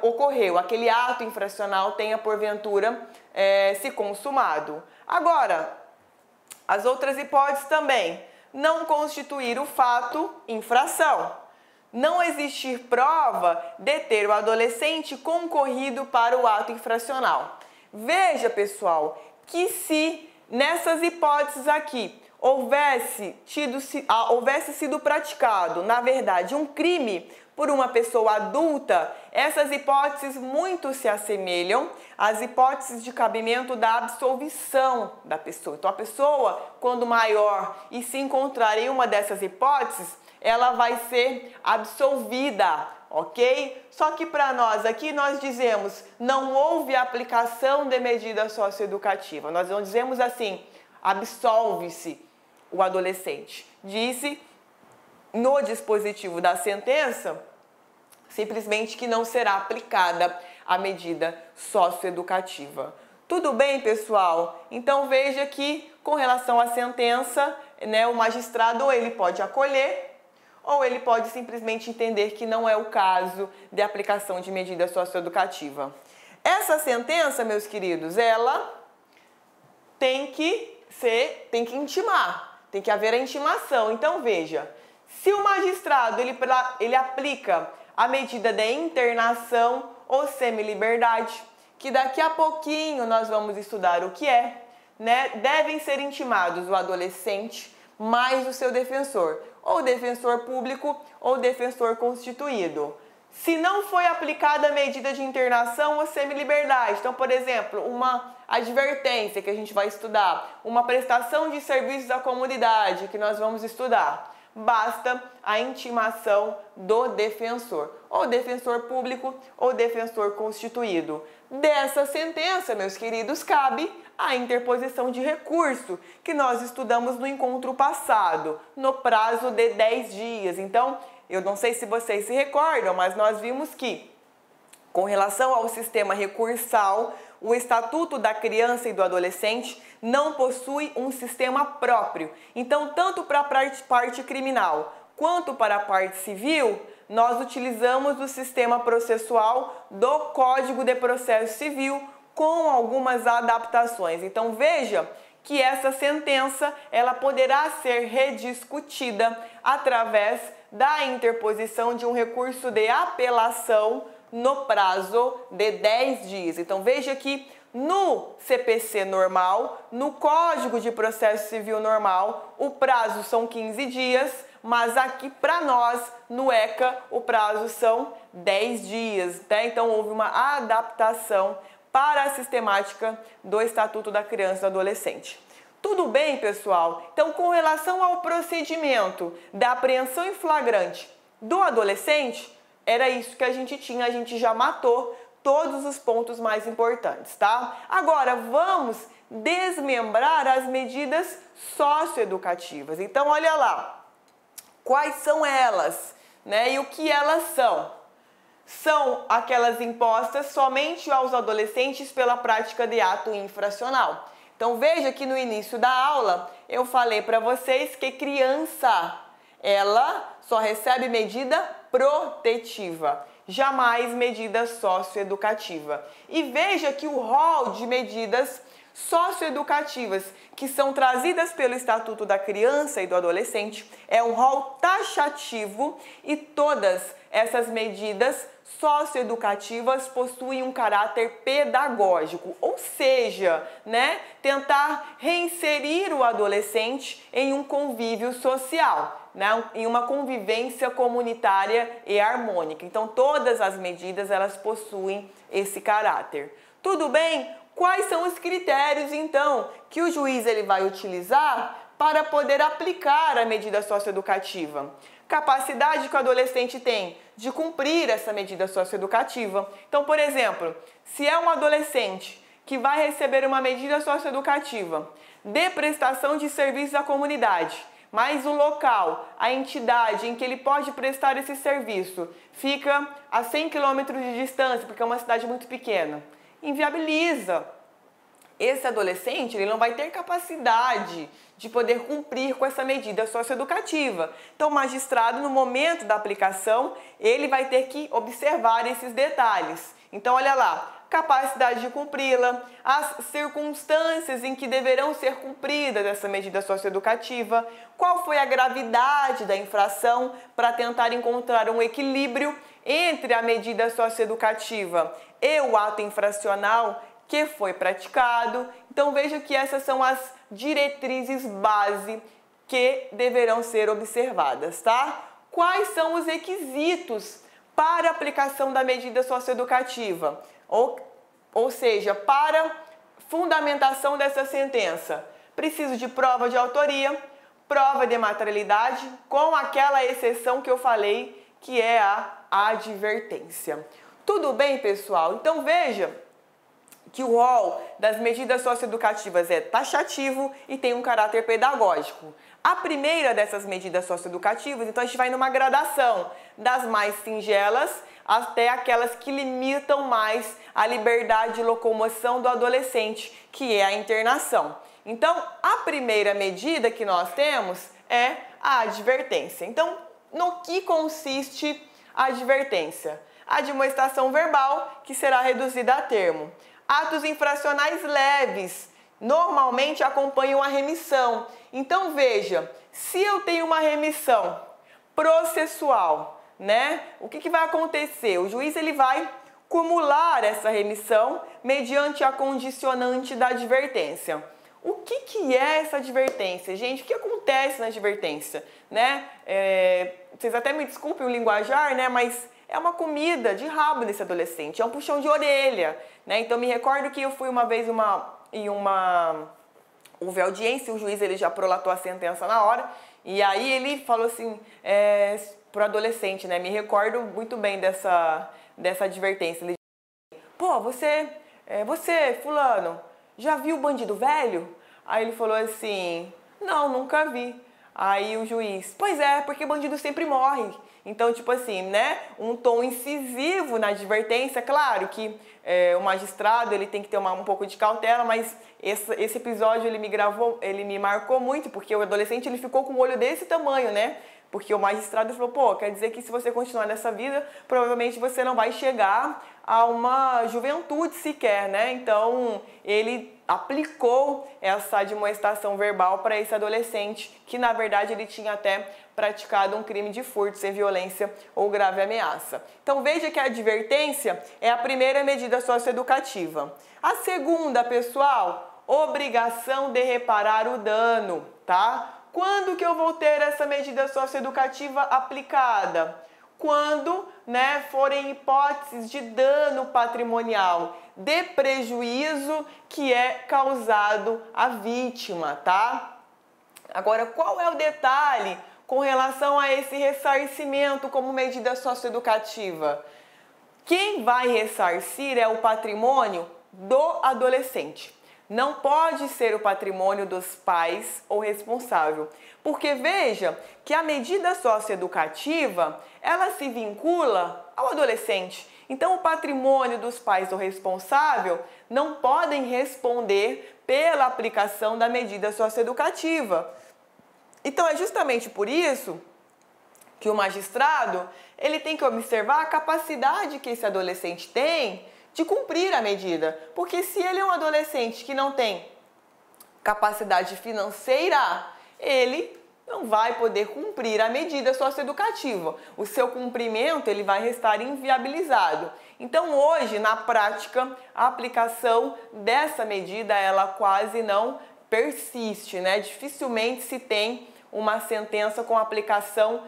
ocorreu, aquele ato infracional tenha porventura se consumado. Agora, as outras hipóteses também: não constituir o fato infração, não existir prova de ter o adolescente concorrido para o ato infracional. Veja, pessoal, que se nessas hipóteses aqui houvesse sido praticado, na verdade, um crime por uma pessoa adulta, essas hipóteses muito se assemelham às hipóteses de cabimento da absolvição da pessoa. Então, a pessoa, quando maior e se encontrar em uma dessas hipóteses, ela vai ser absolvida, ok? Só que para nós aqui, nós dizemos, não houve aplicação de medida socioeducativa. Nós não dizemos assim, absolve-se o adolescente. Disse no dispositivo da sentença, simplesmente que não será aplicada a medida socioeducativa. Tudo bem, pessoal? Então veja que com relação à sentença, né, o magistrado ou ele pode acolher ou ele pode simplesmente entender que não é o caso de aplicação de medida socioeducativa. Essa sentença, meus queridos, ela tem que intimar, tem que haver a intimação. Então veja, se o magistrado ele aplica a medida de internação ou semi-liberdade, que daqui a pouquinho nós vamos estudar o que é, né? Devem ser intimados o adolescente mais o seu defensor, ou defensor público ou defensor constituído. Se não foi aplicada a medida de internação ou semi-liberdade, então, por exemplo, uma advertência que a gente vai estudar, uma prestação de serviços à comunidade que nós vamos estudar, basta a intimação do defensor, ou defensor público ou defensor constituído. Dessa sentença, meus queridos, cabe a interposição de recurso, que nós estudamos no encontro passado, no prazo de 10 dias. Então, eu não sei se vocês se recordam, mas nós vimos que, com relação ao sistema recursal, o Estatuto da Criança e do Adolescente não possui um sistema próprio. Então, tanto para a parte criminal quanto para a parte civil, nós utilizamos o sistema processual do Código de Processo Civil com algumas adaptações. Então, veja que essa sentença ela poderá ser rediscutida através da interposição de um recurso de apelação no prazo de 10 dias. Então, veja que no CPC normal, no Código de Processo Civil normal, o prazo são 15 dias, mas aqui para nós, no ECA, o prazo são 10 dias. Né? Então, houve uma adaptação para a sistemática do Estatuto da Criança e do Adolescente. Tudo bem, pessoal? Então, com relação ao procedimento da apreensão em flagrante do adolescente, era isso que a gente tinha, a gente já matou todos os pontos mais importantes, tá? Agora, vamos desmembrar as medidas socioeducativas. Então, olha lá, quais são elas, né? E o que elas são? São aquelas impostas somente aos adolescentes pela prática de ato infracional. Então, veja que no início da aula eu falei para vocês que criança, ela só recebe medida protetiva, jamais medida socioeducativa. E veja que o rol de medidas socioeducativas que são trazidas pelo Estatuto da Criança e do Adolescente é um rol taxativo e todas essas medidas socioeducativas possuem um caráter pedagógico, ou seja, tentar reinserir o adolescente em um convívio social, em uma convivência comunitária e harmônica. Então, todas as medidas elas possuem esse caráter. Tudo bem? Quais são os critérios, então, que o juiz ele vai utilizar para poder aplicar a medida socioeducativa? Capacidade que o adolescente tem de cumprir essa medida socioeducativa. Então, por exemplo, se é um adolescente que vai receber uma medida socioeducativa de prestação de serviços à comunidade, mas o local, a entidade em que ele pode prestar esse serviço fica a 100 km de distância, porque é uma cidade muito pequena, inviabiliza. Esse adolescente ele não vai ter capacidade de poder cumprir com essa medida socioeducativa. Então, o magistrado, no momento da aplicação, ele vai ter que observar esses detalhes. Então, olha lá, capacidade de cumpri-la, as circunstâncias em que deverão ser cumpridas essa medida socioeducativa, qual foi a gravidade da infração para tentar encontrar um equilíbrio entre a medida socioeducativa e o ato infracional que foi praticado. Então veja que essas são as diretrizes base que deverão ser observadas, tá? Quais são os requisitos para a aplicação da medida socioeducativa? Ou seja, para fundamentação dessa sentença, preciso de prova de autoria, prova de materialidade, com aquela exceção que eu falei, que é a advertência. Tudo bem, pessoal? Então veja que o rol das medidas socioeducativas é taxativo e tem um caráter pedagógico. A primeira dessas medidas socioeducativas, então a gente vai numa gradação das mais singelas até aquelas que limitam mais a liberdade de locomoção do adolescente, que é a internação. Então, a primeira medida que nós temos é a advertência. Então, no que consiste a advertência? A admoestação verbal, que será reduzida a termo. Atos infracionais leves normalmente acompanham a remissão. Então veja, se eu tenho uma remissão processual, o que vai acontecer? O juiz ele vai cumular essa remissão mediante a condicionante da advertência. O que é essa advertência? Gente, o que acontece na advertência? Vocês até me desculpem o linguajar, mas é uma comida de rabo desse adolescente, é um puxão de orelha, Então, me recordo que eu fui uma vez houve audiência, o juiz ele já prolatou a sentença na hora, e aí ele falou assim, pro adolescente, Me recordo muito bem dessa advertência. Ele disse, pô, você, fulano, já viu o bandido velho? Aí ele falou assim, não, nunca vi. Aí o juiz, pois é, porque bandido sempre morre. Então, tipo assim, um tom incisivo na advertência. Claro que o magistrado ele tem que ter um pouco de cautela, mas esse episódio ele me marcou muito, porque o adolescente ele ficou com o olho desse tamanho, Porque o magistrado falou, pô, quer dizer que se você continuar nessa vida, provavelmente você não vai chegar a uma juventude sequer, Então, ele aplicou essa admoestação verbal para esse adolescente, que na verdade ele tinha até praticado um crime de furto sem violência ou grave ameaça. Então veja que a advertência é a primeira medida socioeducativa. A segunda, pessoal, obrigação de reparar o dano, tá? Quando que eu vou ter essa medida socioeducativa aplicada? Quando, forem hipóteses de dano patrimonial, de prejuízo que é causado à vítima, tá? Agora, qual é o detalhe com relação a esse ressarcimento como medida socioeducativa? Quem vai ressarcir é o patrimônio do adolescente. Não pode ser o patrimônio dos pais ou responsável. Porque veja que a medida socioeducativa, ela se vincula ao adolescente. Então, o patrimônio dos pais ou responsável não podem responder pela aplicação da medida socioeducativa. Então, é justamente por isso que o magistrado ele tem que observar a capacidade que esse adolescente tem de cumprir a medida. Porque se ele é um adolescente que não tem capacidade financeira, ele não vai poder cumprir a medida socioeducativa. O seu cumprimento ele vai restar inviabilizado. Então, hoje, na prática, a aplicação dessa medida ela quase não persiste, né? Dificilmente se tem uma sentença com aplicação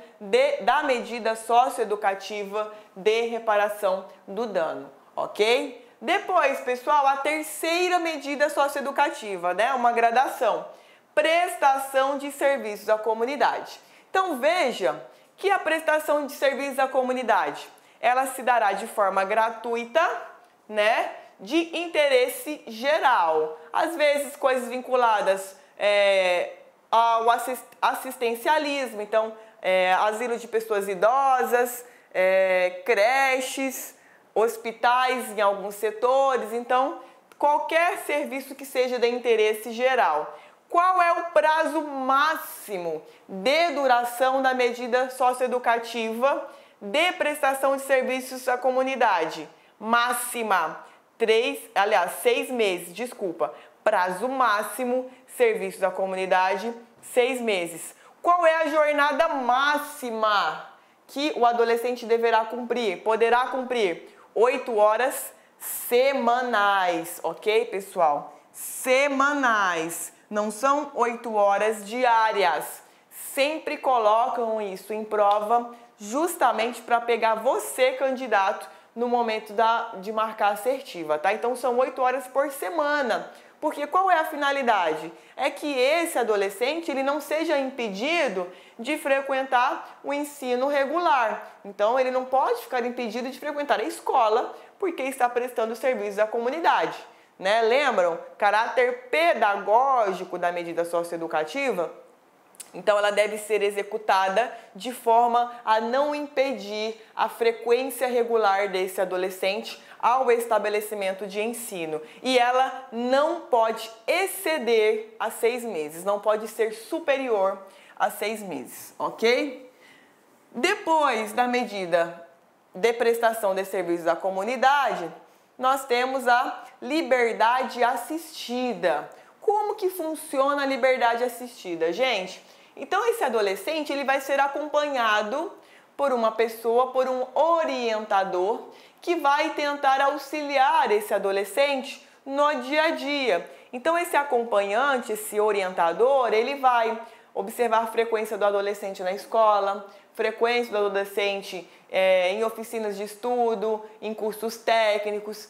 da medida socioeducativa de reparação do dano, ok? Depois, pessoal, a terceira medida socioeducativa, né? Uma gradação. Prestação de serviços à comunidade. Então, veja que a prestação de serviços à comunidade, ela se dará de forma gratuita, né? De interesse geral. Às vezes, coisas vinculadas ao assistencialismo, então, asilo de pessoas idosas, creches, hospitais em alguns setores, então, qualquer serviço que seja de interesse geral. Qual é o prazo máximo de duração da medida socioeducativa de prestação de serviços à comunidade? Máxima, 6 meses, desculpa. Prazo máximo, serviços à comunidade, 6 meses. Qual é a jornada máxima que o adolescente deverá cumprir? Poderá cumprir 8 horas semanais, ok, pessoal? Semanais. Não são 8 horas diárias. Sempre colocam isso em prova justamente para pegar você, candidato, no momento de marcar a assertiva, tá? Então, são 8 horas por semana. Porque qual é a finalidade? É que esse adolescente ele não seja impedido de frequentar o ensino regular. Então, ele não pode ficar impedido de frequentar a escola porque está prestando serviços à comunidade. Né? Lembram? Caráter pedagógico da medida socioeducativa? Então, ela deve ser executada de forma a não impedir a frequência regular desse adolescente ao estabelecimento de ensino. E ela não pode exceder a 6 meses, não pode ser superior a 6 meses, ok? Depois da medida de prestação de serviços à comunidade, nós temos a liberdade assistida. Como que funciona a liberdade assistida, gente? Então, esse adolescente ele vai ser acompanhado por uma pessoa, por um orientador, que vai tentar auxiliar esse adolescente no dia a dia. Então, esse acompanhante, esse orientador, ele vai observar a frequência do adolescente na escola, frequência do adolescente em oficinas de estudo, em cursos técnicos,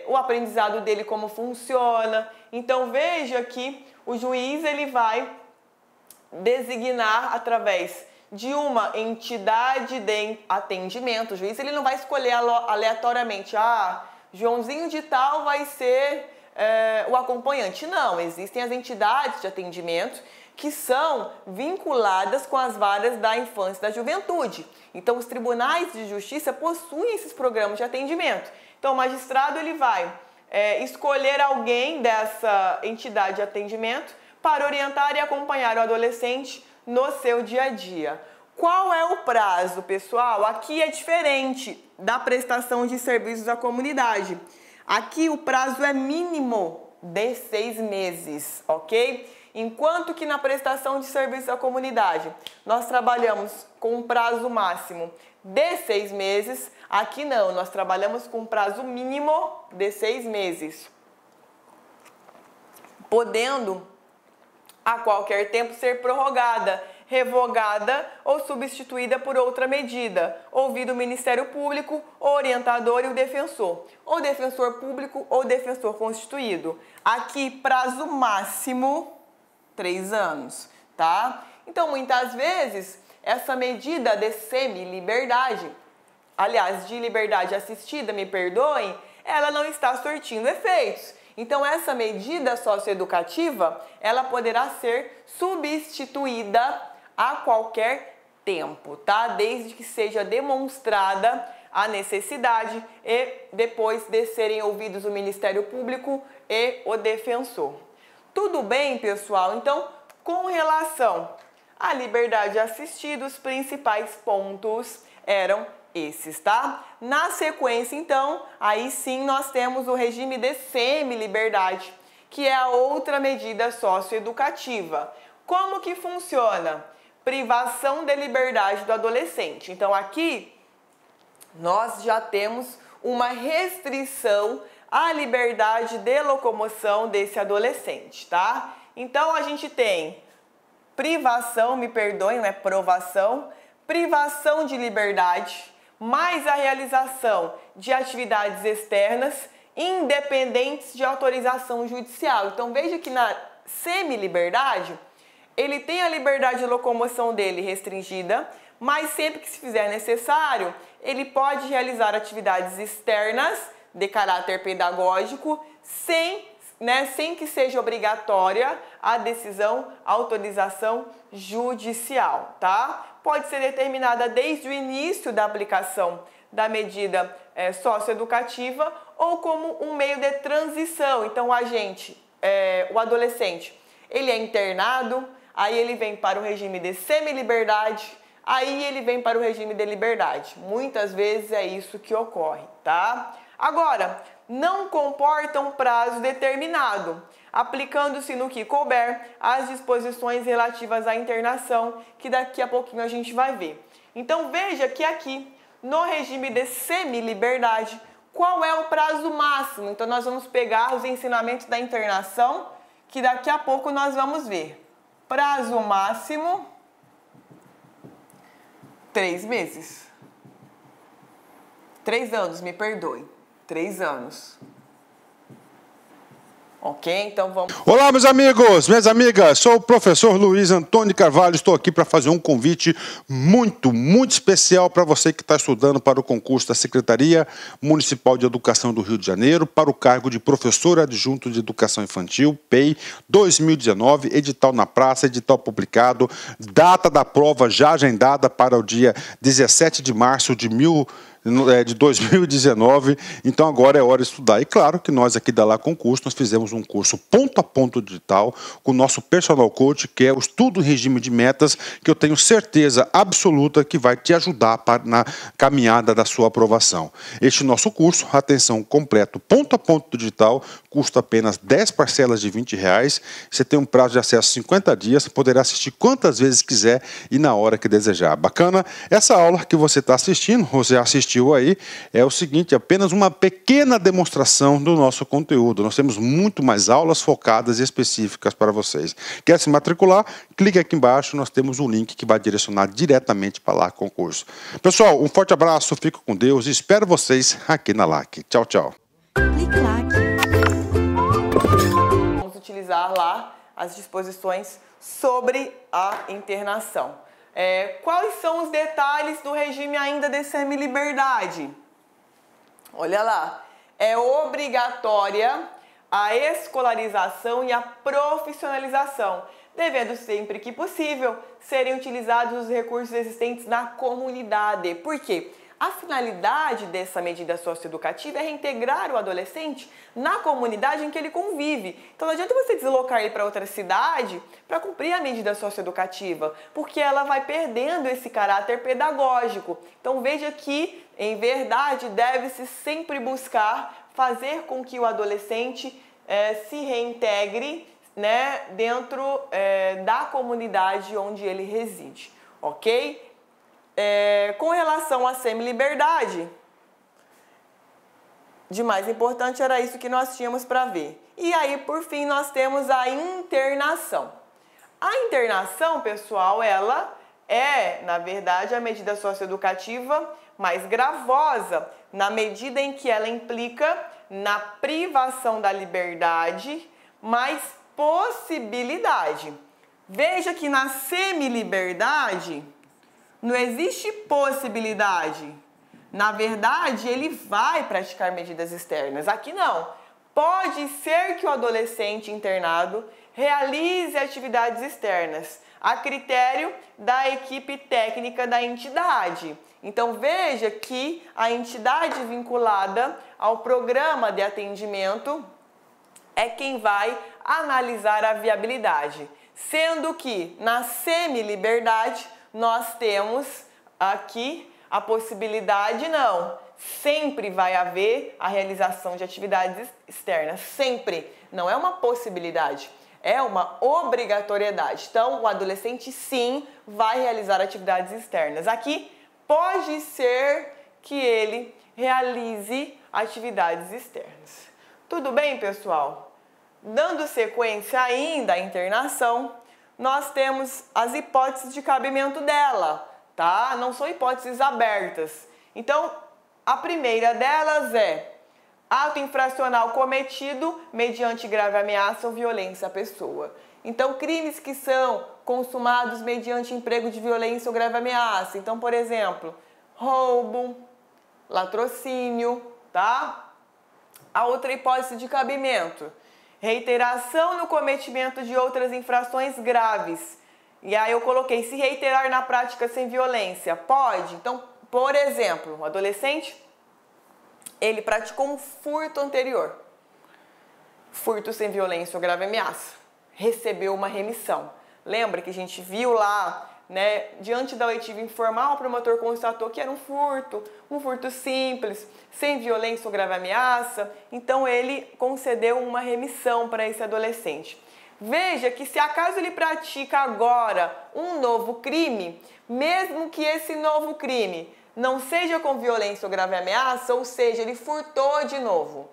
o aprendizado dele como funciona. Então, veja que o juiz ele vai designar através de uma entidade de atendimento. O juiz ele não vai escolher aleatoriamente, Joãozinho de tal vai ser o acompanhante. Não, existem as entidades de atendimento que são vinculadas com as varas da infância e da juventude. Então, os tribunais de justiça possuem esses programas de atendimento. Então, o magistrado ele vai escolher alguém dessa entidade de atendimento para orientar e acompanhar o adolescente no seu dia a dia. Qual é o prazo, pessoal? Aqui é diferente da prestação de serviços à comunidade. Aqui o prazo é mínimo de 6 meses, ok? Enquanto que na prestação de serviços à comunidade nós trabalhamos com um prazo máximo de 6 meses, aqui não, nós trabalhamos com um prazo mínimo de 6 meses, podendo a qualquer tempo ser prorrogada, revogada ou substituída por outra medida, ouvido o Ministério Público, o orientador e o defensor público ou defensor constituído. Aqui, prazo máximo, 3 anos, tá? Então, muitas vezes, essa medida de semi-liberdade, aliás, de liberdade assistida, me perdoem, ela não está surtindo efeitos. Então, essa medida socioeducativa, ela poderá ser substituída a qualquer tempo, tá? Desde que seja demonstrada a necessidade e depois de serem ouvidos o Ministério Público e o defensor. Tudo bem, pessoal? Então, com relação à liberdade assistida, os principais pontos eram esses, tá? Na sequência, então, aí sim nós temos o regime de semi-liberdade, que é a outra medida socioeducativa. Como que funciona? Privação de liberdade do adolescente. Então, aqui nós já temos uma restrição à liberdade de locomoção desse adolescente, tá? Então, a gente tem privação, me perdoem, não é provação, privação de liberdade, mais a realização de atividades externas independentes de autorização judicial. Então, veja que na semi-liberdade, ele tem a liberdade de locomoção dele restringida, mas sempre que se fizer necessário, ele pode realizar atividades externas de caráter pedagógico sem que seja obrigatória a decisão, autorização judicial, tá? Pode ser determinada desde o início da aplicação da medida socioeducativa ou como um meio de transição. Então, o adolescente, ele é internado, aí ele vem para o regime de semi-liberdade, aí ele vem para o regime de liberdade. Muitas vezes é isso que ocorre, tá? Agora, não comporta um prazo determinado, aplicando-se no que couber as disposições relativas à internação, que daqui a pouquinho a gente vai ver. Então, veja que aqui, no regime de semi-liberdade, qual é o prazo máximo? Então, nós vamos pegar os ensinamentos da internação, que daqui a pouco nós vamos ver. Prazo máximo, 3 meses. 3 anos, me perdoe. 3 anos. Ok? Então vamos... Olá, meus amigos, minhas amigas. Sou o professor Luiz Antônio Carvalho. Estou aqui para fazer um convite muito especial para você que está estudando para o concurso da Secretaria Municipal de Educação do Rio de Janeiro para o cargo de professor adjunto de Educação Infantil, PEI 2019, edital na praça, edital publicado, data da prova já agendada para o dia 17 de março de 2019, então agora é hora de estudar. E claro que nós aqui da Lá Concurso, nós fizemos um curso ponto a ponto digital com o nosso personal coach, que é o estudo em regime de metas, que eu tenho certeza absoluta que vai te ajudar na caminhada da sua aprovação. Este nosso curso, atenção, completo, ponto a ponto digital, custa apenas 10 parcelas de R$20. Você tem um prazo de acesso 50 dias, poderá assistir quantas vezes quiser e na hora que desejar. Bacana? Essa aula que você está assistindo, você assistiu aí, é o seguinte, apenas uma pequena demonstração do nosso conteúdo. Nós temos muito mais aulas focadas e específicas para vocês. Quer se matricular? Clique aqui embaixo, nós temos um link que vai direcionar diretamente para Lá Concurso. Pessoal, um forte abraço, fico com Deus e espero vocês aqui na LAC. Tchau, tchau. Vamos utilizar lá as disposições sobre a internação. Quais são os detalhes do regime ainda de semi-liberdade? Olha lá, é obrigatória a escolarização e a profissionalização, devendo sempre que possível serem utilizados os recursos existentes na comunidade. Por quê? A finalidade dessa medida socioeducativa é reintegrar o adolescente na comunidade em que ele convive. Então não adianta você deslocar ele para outra cidade para cumprir a medida socioeducativa, porque ela vai perdendo esse caráter pedagógico. Então veja que, em verdade, deve-se sempre buscar fazer com que o adolescente se reintegre, né, dentro da comunidade onde ele reside, ok? Com relação à semi-liberdade, de mais importante era isso que nós tínhamos para ver. E aí, por fim, nós temos a internação. A internação, pessoal, ela é, na verdade, a medida socioeducativa mais gravosa, na medida em que ela implica na privação da liberdade, mais possibilidade. Veja que na semi-liberdade não existe possibilidade. Na verdade, ele vai praticar medidas externas. Aqui não. pode ser que o adolescente internado realize atividades externas, a critério da equipe técnica da entidade. Então, veja que a entidade vinculada ao programa de atendimento é quem vai analisar a viabilidade, sendo que na semi-liberdade nós temos aqui a possibilidade, não, sempre vai haver a realização de atividades externas, sempre, não é uma possibilidade, é uma obrigatoriedade. Então, o adolescente sim vai realizar atividades externas. Aqui pode ser que ele realize atividades externas. Tudo bem, pessoal? Dando sequência ainda à internação, nós temos as hipóteses de cabimento dela, tá? Não são hipóteses abertas. Então, a primeira delas é ato infracional cometido mediante grave ameaça ou violência à pessoa. Então, crimes que são consumados mediante emprego de violência ou grave ameaça. Então, por exemplo, roubo, latrocínio, tá? A outra hipótese de cabimento, reiteração no cometimento de outras infrações graves. E aí eu coloquei, se reiterar na prática sem violência, pode? Então, por exemplo, um adolescente, ele praticou um furto anterior. Furto sem violência ou grave ameaça. Recebeu uma remissão. Lembra que a gente viu lá, né, diante da oitiva informal, o promotor constatou que era um furto simples, sem violência ou grave ameaça, então ele concedeu uma remissão para esse adolescente. Veja que se acaso ele pratica agora um novo crime, mesmo que esse novo crime não seja com violência ou grave ameaça, ou seja, ele furtou de novo,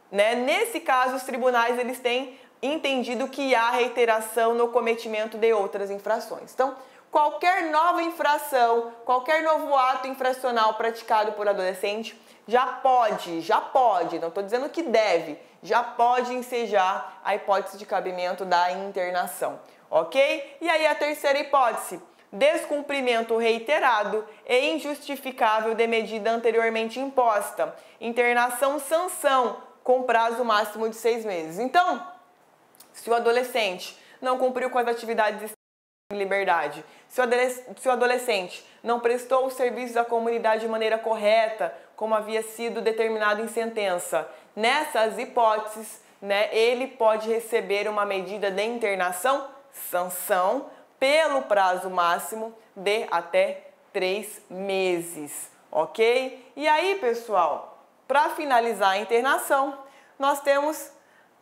né? Nesse caso, os tribunais eles têm entendido que há reiteração no cometimento de outras infrações. Então, qualquer nova infração, qualquer novo ato infracional praticado por adolescente já pode, não estou dizendo que deve, já pode ensejar a hipótese de cabimento da internação, ok? E aí a terceira hipótese, descumprimento reiterado e injustificável de medida anteriormente imposta, internação sanção com prazo máximo de 6 meses. Então, se o adolescente não cumpriu com as atividades em liberdade, se o adolescente não prestou os serviços à comunidade de maneira correta, como havia sido determinado em sentença, nessas hipóteses, né, ele pode receber uma medida de internação, sanção, pelo prazo máximo de até 3 meses, ok? E aí, pessoal, para finalizar a internação, nós temos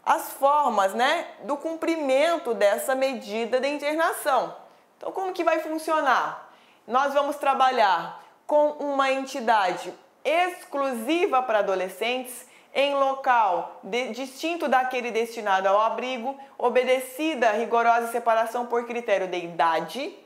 as formas, né, do cumprimento dessa medida de internação. Então, como que vai funcionar? Nós vamos trabalhar com uma entidade exclusiva para adolescentes em local distinto daquele destinado ao abrigo, obedecida a rigorosa separação por critério de idade,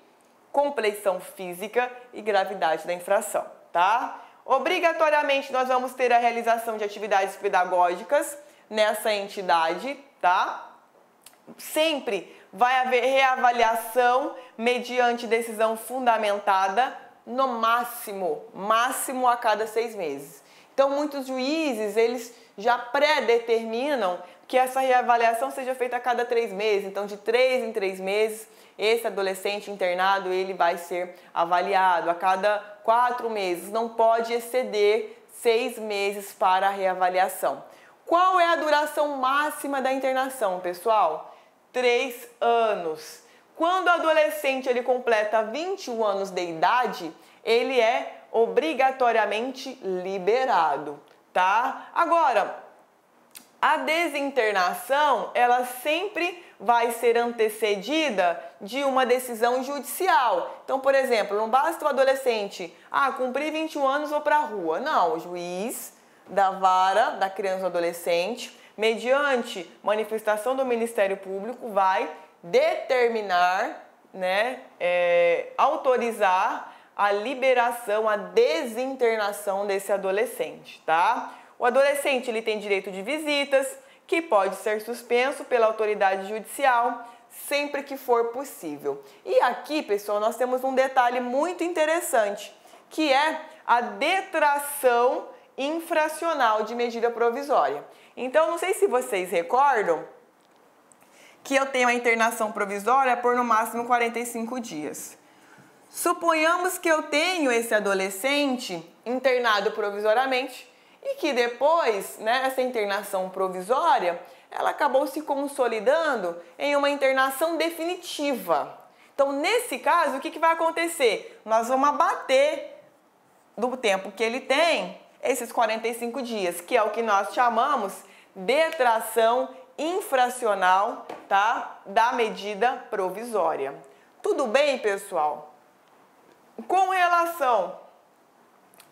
compleição física e gravidade da infração, tá? Obrigatoriamente, nós vamos ter a realização de atividades pedagógicas nessa entidade, tá? Sempre vai haver reavaliação mediante decisão fundamentada, no máximo a cada 6 meses. Então, muitos juízes, eles já pré-determinam que essa reavaliação seja feita a cada 3 meses. Então, de 3 em 3 meses, esse adolescente internado, ele vai ser avaliado. A cada 4 meses, não pode exceder 6 meses para a reavaliação. Qual é a duração máxima da internação, pessoal? 3 anos. Quando o adolescente ele completa 21 anos de idade, ele é obrigatoriamente liberado, tá? Agora, a desinternação, ela sempre vai ser antecedida de uma decisão judicial. Então, por exemplo, não basta o adolescente, cumprir 21 anos ou para a rua. Não, o juiz da vara da criança ou adolescente, mediante manifestação do Ministério Público, vai determinar, né, autorizar a liberação, a desinternação desse adolescente, tá? O adolescente ele tem direito de visitas, que pode ser suspenso pela autoridade judicial, sempre que for possível. E aqui, pessoal, nós temos um detalhe muito interessante, que é a detração infracional de medida provisória. Então, não sei se vocês recordam que eu tenho a internação provisória por no máximo 45 dias. Suponhamos que eu tenho esse adolescente internado provisoriamente e que depois, né, essa internação provisória, ela acabou se consolidando em uma internação definitiva. Então, nesse caso, o que vai acontecer? Nós vamos abater do tempo que ele tem esses 45 dias, que é o que nós chamamos de detração infracional, tá, da medida provisória. Tudo bem, pessoal? Com relação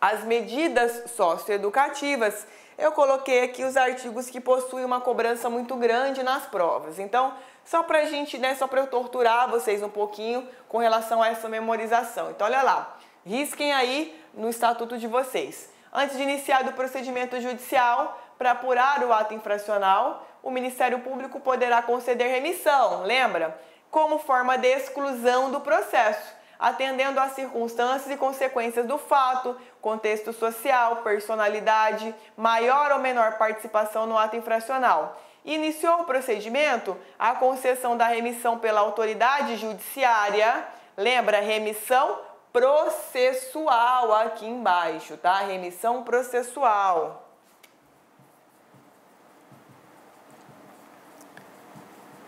às medidas socioeducativas, eu coloquei aqui os artigos que possuem uma cobrança muito grande nas provas. Então, só para a gente, né, só para eu torturar vocês um pouquinho com relação a essa memorização. Então, olha lá, risquem aí no estatuto de vocês. Antes de iniciar o procedimento judicial para apurar o ato infracional, o Ministério Público poderá conceder remissão, lembra? Como forma de exclusão do processo, atendendo às circunstâncias e consequências do fato, contexto social, personalidade, maior ou menor participação no ato infracional. Iniciou o procedimento, a concessão da remissão pela autoridade judiciária, lembra, remissão processual aqui embaixo, tá? Remissão processual.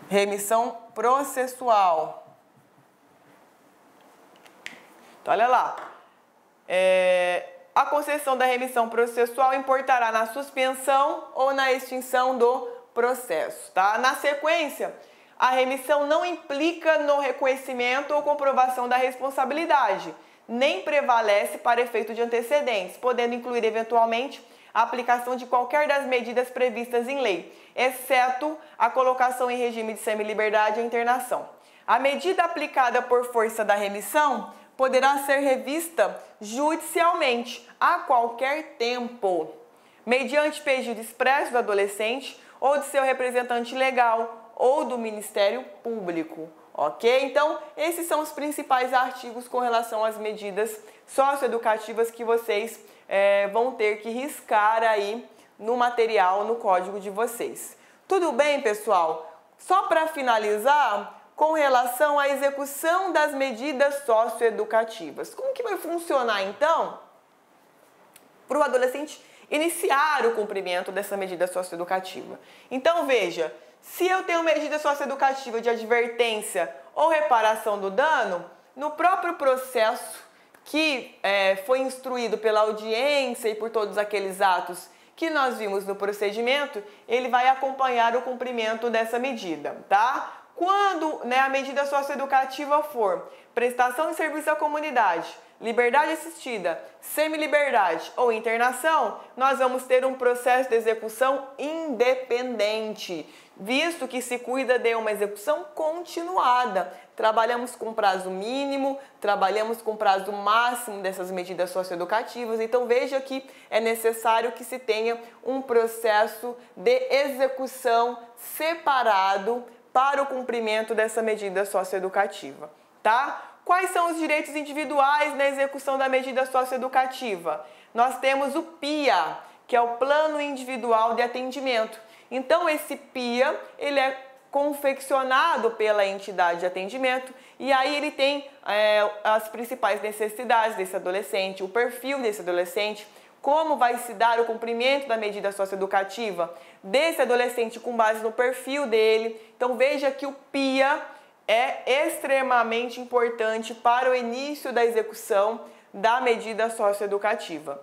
Remissão processual. Então, olha lá. A concessão da remissão processual importará na suspensão ou na extinção do processo, tá? Na sequência, a remissão não implica no reconhecimento ou comprovação da responsabilidade, nem prevalece para efeito de antecedentes, podendo incluir eventualmente a aplicação de qualquer das medidas previstas em lei, exceto a colocação em regime de semiliberdade ou internação. A medida aplicada por força da remissão poderá ser revista judicialmente a qualquer tempo, mediante pedido expresso do adolescente ou de seu representante legal ou do Ministério Público, ok? Então, esses são os principais artigos com relação às medidas socioeducativas que vocês vão ter que riscar aí no material, no código de vocês. Tudo bem, pessoal? Só para finalizar, com relação à execução das medidas socioeducativas. Como que vai funcionar, então, para o adolescente iniciar o cumprimento dessa medida socioeducativa? Então, veja, se eu tenho medida socioeducativa de advertência ou reparação do dano, no próprio processo que foi instruído pela audiência e por todos aqueles atos que nós vimos no procedimento, ele vai acompanhar o cumprimento dessa medida, tá? Quando, né, a medida socioeducativa for prestação de serviço à comunidade, liberdade assistida, semiliberdade ou internação, nós vamos ter um processo de execução independente, visto que se cuida de uma execução continuada. Trabalhamos com prazo mínimo, trabalhamos com prazo máximo dessas medidas socioeducativas, então veja que é necessário que se tenha um processo de execução separado para o cumprimento dessa medida socioeducativa, tá? Quais são os direitos individuais na execução da medida socioeducativa? Nós temos o PIA, que é o Plano Individual de Atendimento. Então, esse PIA, ele é confeccionado pela entidade de atendimento e aí ele tem as principais necessidades desse adolescente, o perfil desse adolescente, como vai se dar o cumprimento da medida socioeducativa desse adolescente com base no perfil dele. Então, veja que o PIA é extremamente importante para o início da execução da medida socioeducativa.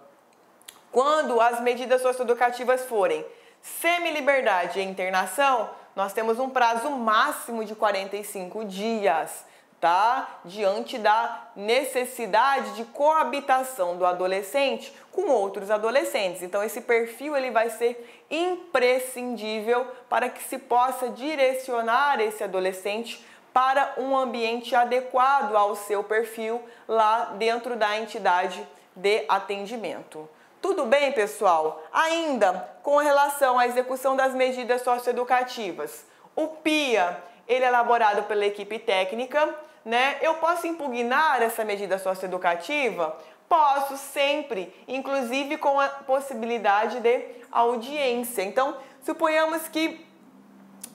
Quando as medidas socioeducativas forem semiliberdade e internação, nós temos um prazo máximo de 45 dias, tá? Diante da necessidade de coabitação do adolescente com outros adolescentes. Então, esse perfil ele vai ser imprescindível para que se possa direcionar esse adolescente para um ambiente adequado ao seu perfil lá dentro da entidade de atendimento. Tudo bem, pessoal? Ainda com relação à execução das medidas socioeducativas, o PIA, ele é elaborado pela equipe técnica, né? Eu posso impugnar essa medida socioeducativa? Posso sempre, inclusive com a possibilidade de audiência. Então, suponhamos que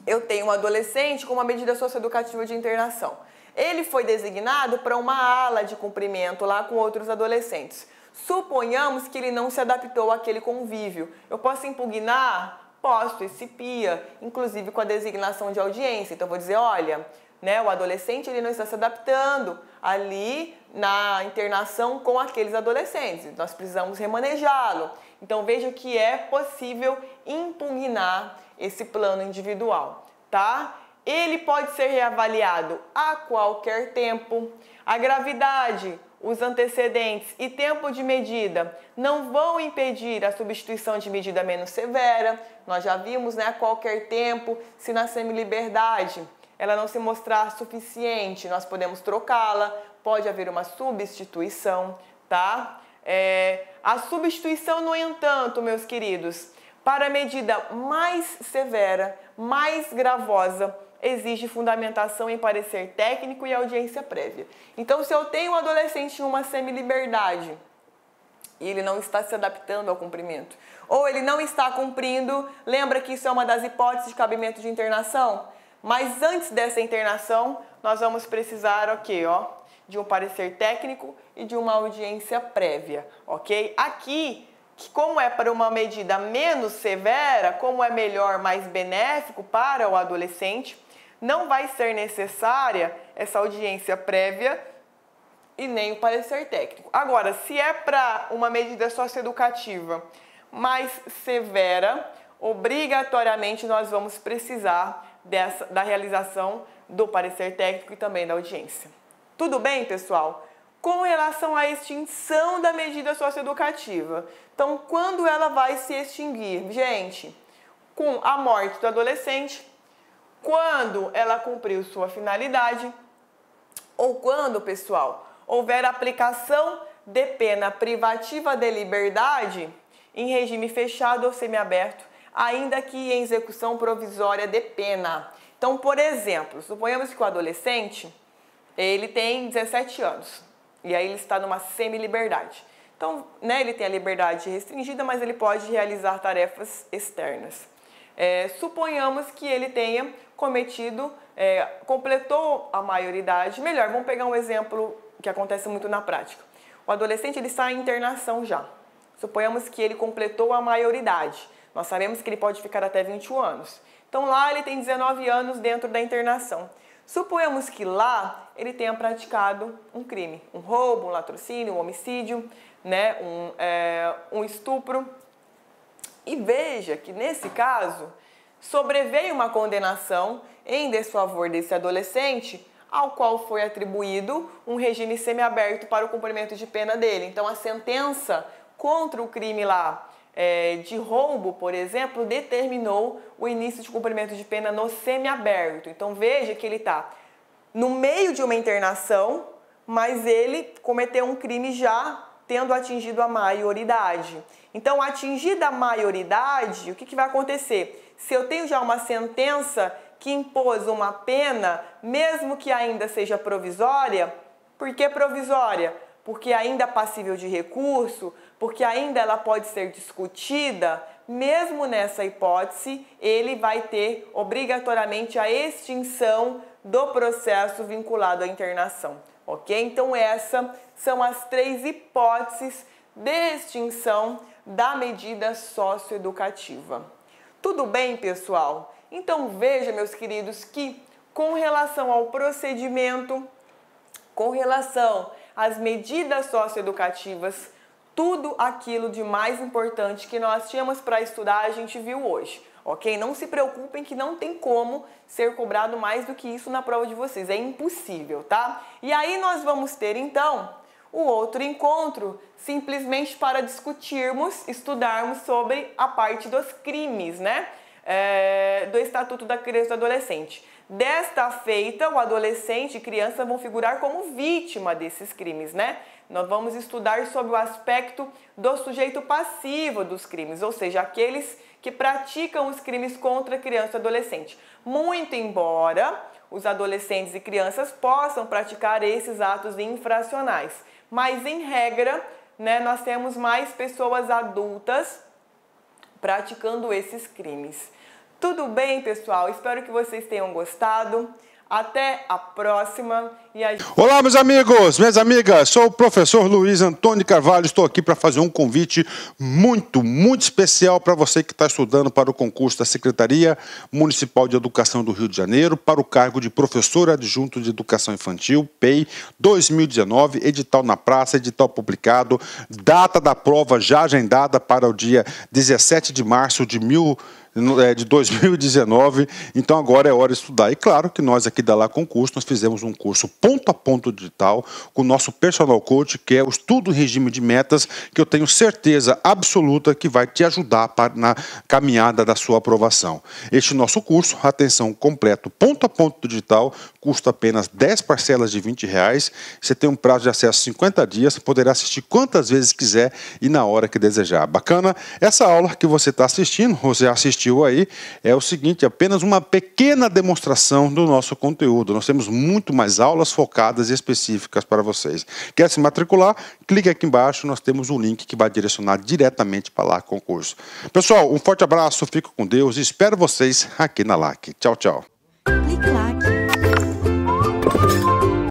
eu tenho um adolescente com uma medida socioeducativa de internação. Ele foi designado para uma ala de cumprimento lá com outros adolescentes. Suponhamos que ele não se adaptou àquele convívio. Eu posso impugnar? Posso, esse PIA, inclusive com a designação de audiência. Então, vou dizer, olha, né, o adolescente ele não está se adaptando ali na internação com aqueles adolescentes. Nós precisamos remanejá-lo. Então, veja que é possível impugnar esse plano individual, tá? Ele pode ser reavaliado a qualquer tempo. A gravidade, os antecedentes e tempo de medida não vão impedir a substituição de medida menos severa. Nós já vimos, né, a qualquer tempo, se na semiliberdade ela não se mostrar suficiente, nós podemos trocá-la, pode haver uma substituição, tá? A substituição, no entanto, meus queridos, para a medida mais severa, mais gravosa, exige fundamentação em parecer técnico e audiência prévia. Então, se eu tenho um adolescente em uma semiliberdade e ele não está se adaptando ao cumprimento, ou ele não está cumprindo, lembra que isso é uma das hipóteses de cabimento de internação? Mas antes dessa internação, nós vamos precisar, de um parecer técnico e de uma audiência prévia, ok? Aqui, como é para uma medida menos severa, como é melhor, mais benéfico para o adolescente, não vai ser necessária essa audiência prévia e nem o parecer técnico. Agora, se é para uma medida socioeducativa mais severa, obrigatoriamente nós vamos precisar da realização do parecer técnico e também da audiência. Tudo bem, pessoal? Com relação à extinção da medida socioeducativa, então, quando ela vai se extinguir? Gente, com a morte do adolescente, quando ela cumpriu sua finalidade, ou quando, pessoal, houver aplicação de pena privativa de liberdade em regime fechado ou semiaberto, ainda que em execução provisória de pena. Então, por exemplo, suponhamos que o adolescente, ele tem 17 anos, e aí ele está numa semiliberdade. Então, né, ele tem a liberdade restringida, mas ele pode realizar tarefas externas. Suponhamos que ele tenha cometido, completou a maioridade. Melhor, vamos pegar um exemplo que acontece muito na prática. O adolescente ele está em internação já. Suponhamos que ele completou a maioridade. Nós sabemos que ele pode ficar até 21 anos. Então, lá ele tem 19 anos dentro da internação. Suponhamos que lá ele tenha praticado um crime, um roubo, um latrocínio, um homicídio, né, um estupro. E veja que, nesse caso, sobreveio uma condenação em desfavor desse adolescente, ao qual foi atribuído um regime semiaberto para o cumprimento de pena dele. Então, a sentença contra o crime lá de roubo, por exemplo, determinou o início de cumprimento de pena no semiaberto. Então, veja que ele está no meio de uma internação, mas ele cometeu um crime já tendo atingido a maioridade. Então, atingida a maioridade, o que vai acontecer? Se eu tenho já uma sentença que impôs uma pena, mesmo que ainda seja provisória, por que provisória? Porque ainda é passível de recurso, porque ainda ela pode ser discutida, mesmo nessa hipótese, ele vai ter obrigatoriamente a extinção do processo vinculado à internação, ok? Então, essas são as 3 hipóteses de extinção da medida socioeducativa. Tudo bem, pessoal? Então, veja, meus queridos, que com relação ao procedimento, com relação às medidas socioeducativas, tudo aquilo de mais importante que nós tínhamos para estudar, a gente viu hoje, ok? Não se preocupem que não tem como ser cobrado mais do que isso na prova de vocês, é impossível, tá? E aí nós vamos ter, então, o outro encontro, simplesmente para discutirmos, estudarmos sobre a parte dos crimes, né? Do Estatuto da Criança e do Adolescente. Desta feita, o adolescente e criança vão figurar como vítima desses crimes, né? Nós vamos estudar sobre o aspecto do sujeito passivo dos crimes, ou seja, aqueles que praticam os crimes contra criança e adolescente. Muito embora os adolescentes e crianças possam praticar esses atos infracionais, mas em regra né, nós temos mais pessoas adultas praticando esses crimes. Tudo bem, pessoal? Espero que vocês tenham gostado. Até a próxima. Olá, meus amigos, minhas amigas. Sou o professor Luiz Antônio Carvalho. Estou aqui para fazer um convite muito especial para você que está estudando para o concurso da Secretaria Municipal de Educação do Rio de Janeiro para o cargo de professor adjunto de Educação Infantil, PEI 2019, edital na praça, edital publicado, data da prova já agendada para o dia 17 de março de 2019, então agora é hora de estudar. E claro que nós aqui da Lá Concurso, nós fizemos um curso ponto a ponto digital com o nosso personal coach, que é o estudo em regime de metas, que eu tenho certeza absoluta que vai te ajudar na caminhada da sua aprovação. Este nosso curso, atenção, completo, ponto a ponto digital, custa apenas 10 parcelas de R$20. Você tem um prazo de acesso 50 dias, poderá assistir quantas vezes quiser e na hora que desejar. Bacana? Essa aula que você está assistindo, ou você assistiu aí, é o seguinte, apenas uma pequena demonstração do nosso conteúdo. Nós temos muito mais aulas focadas e específicas para vocês. Quer se matricular? Clique aqui embaixo, nós temos um link que vai direcionar diretamente para Lá Concurso. Pessoal, um forte abraço, fico com Deus e espero vocês aqui na LAC. Tchau, tchau.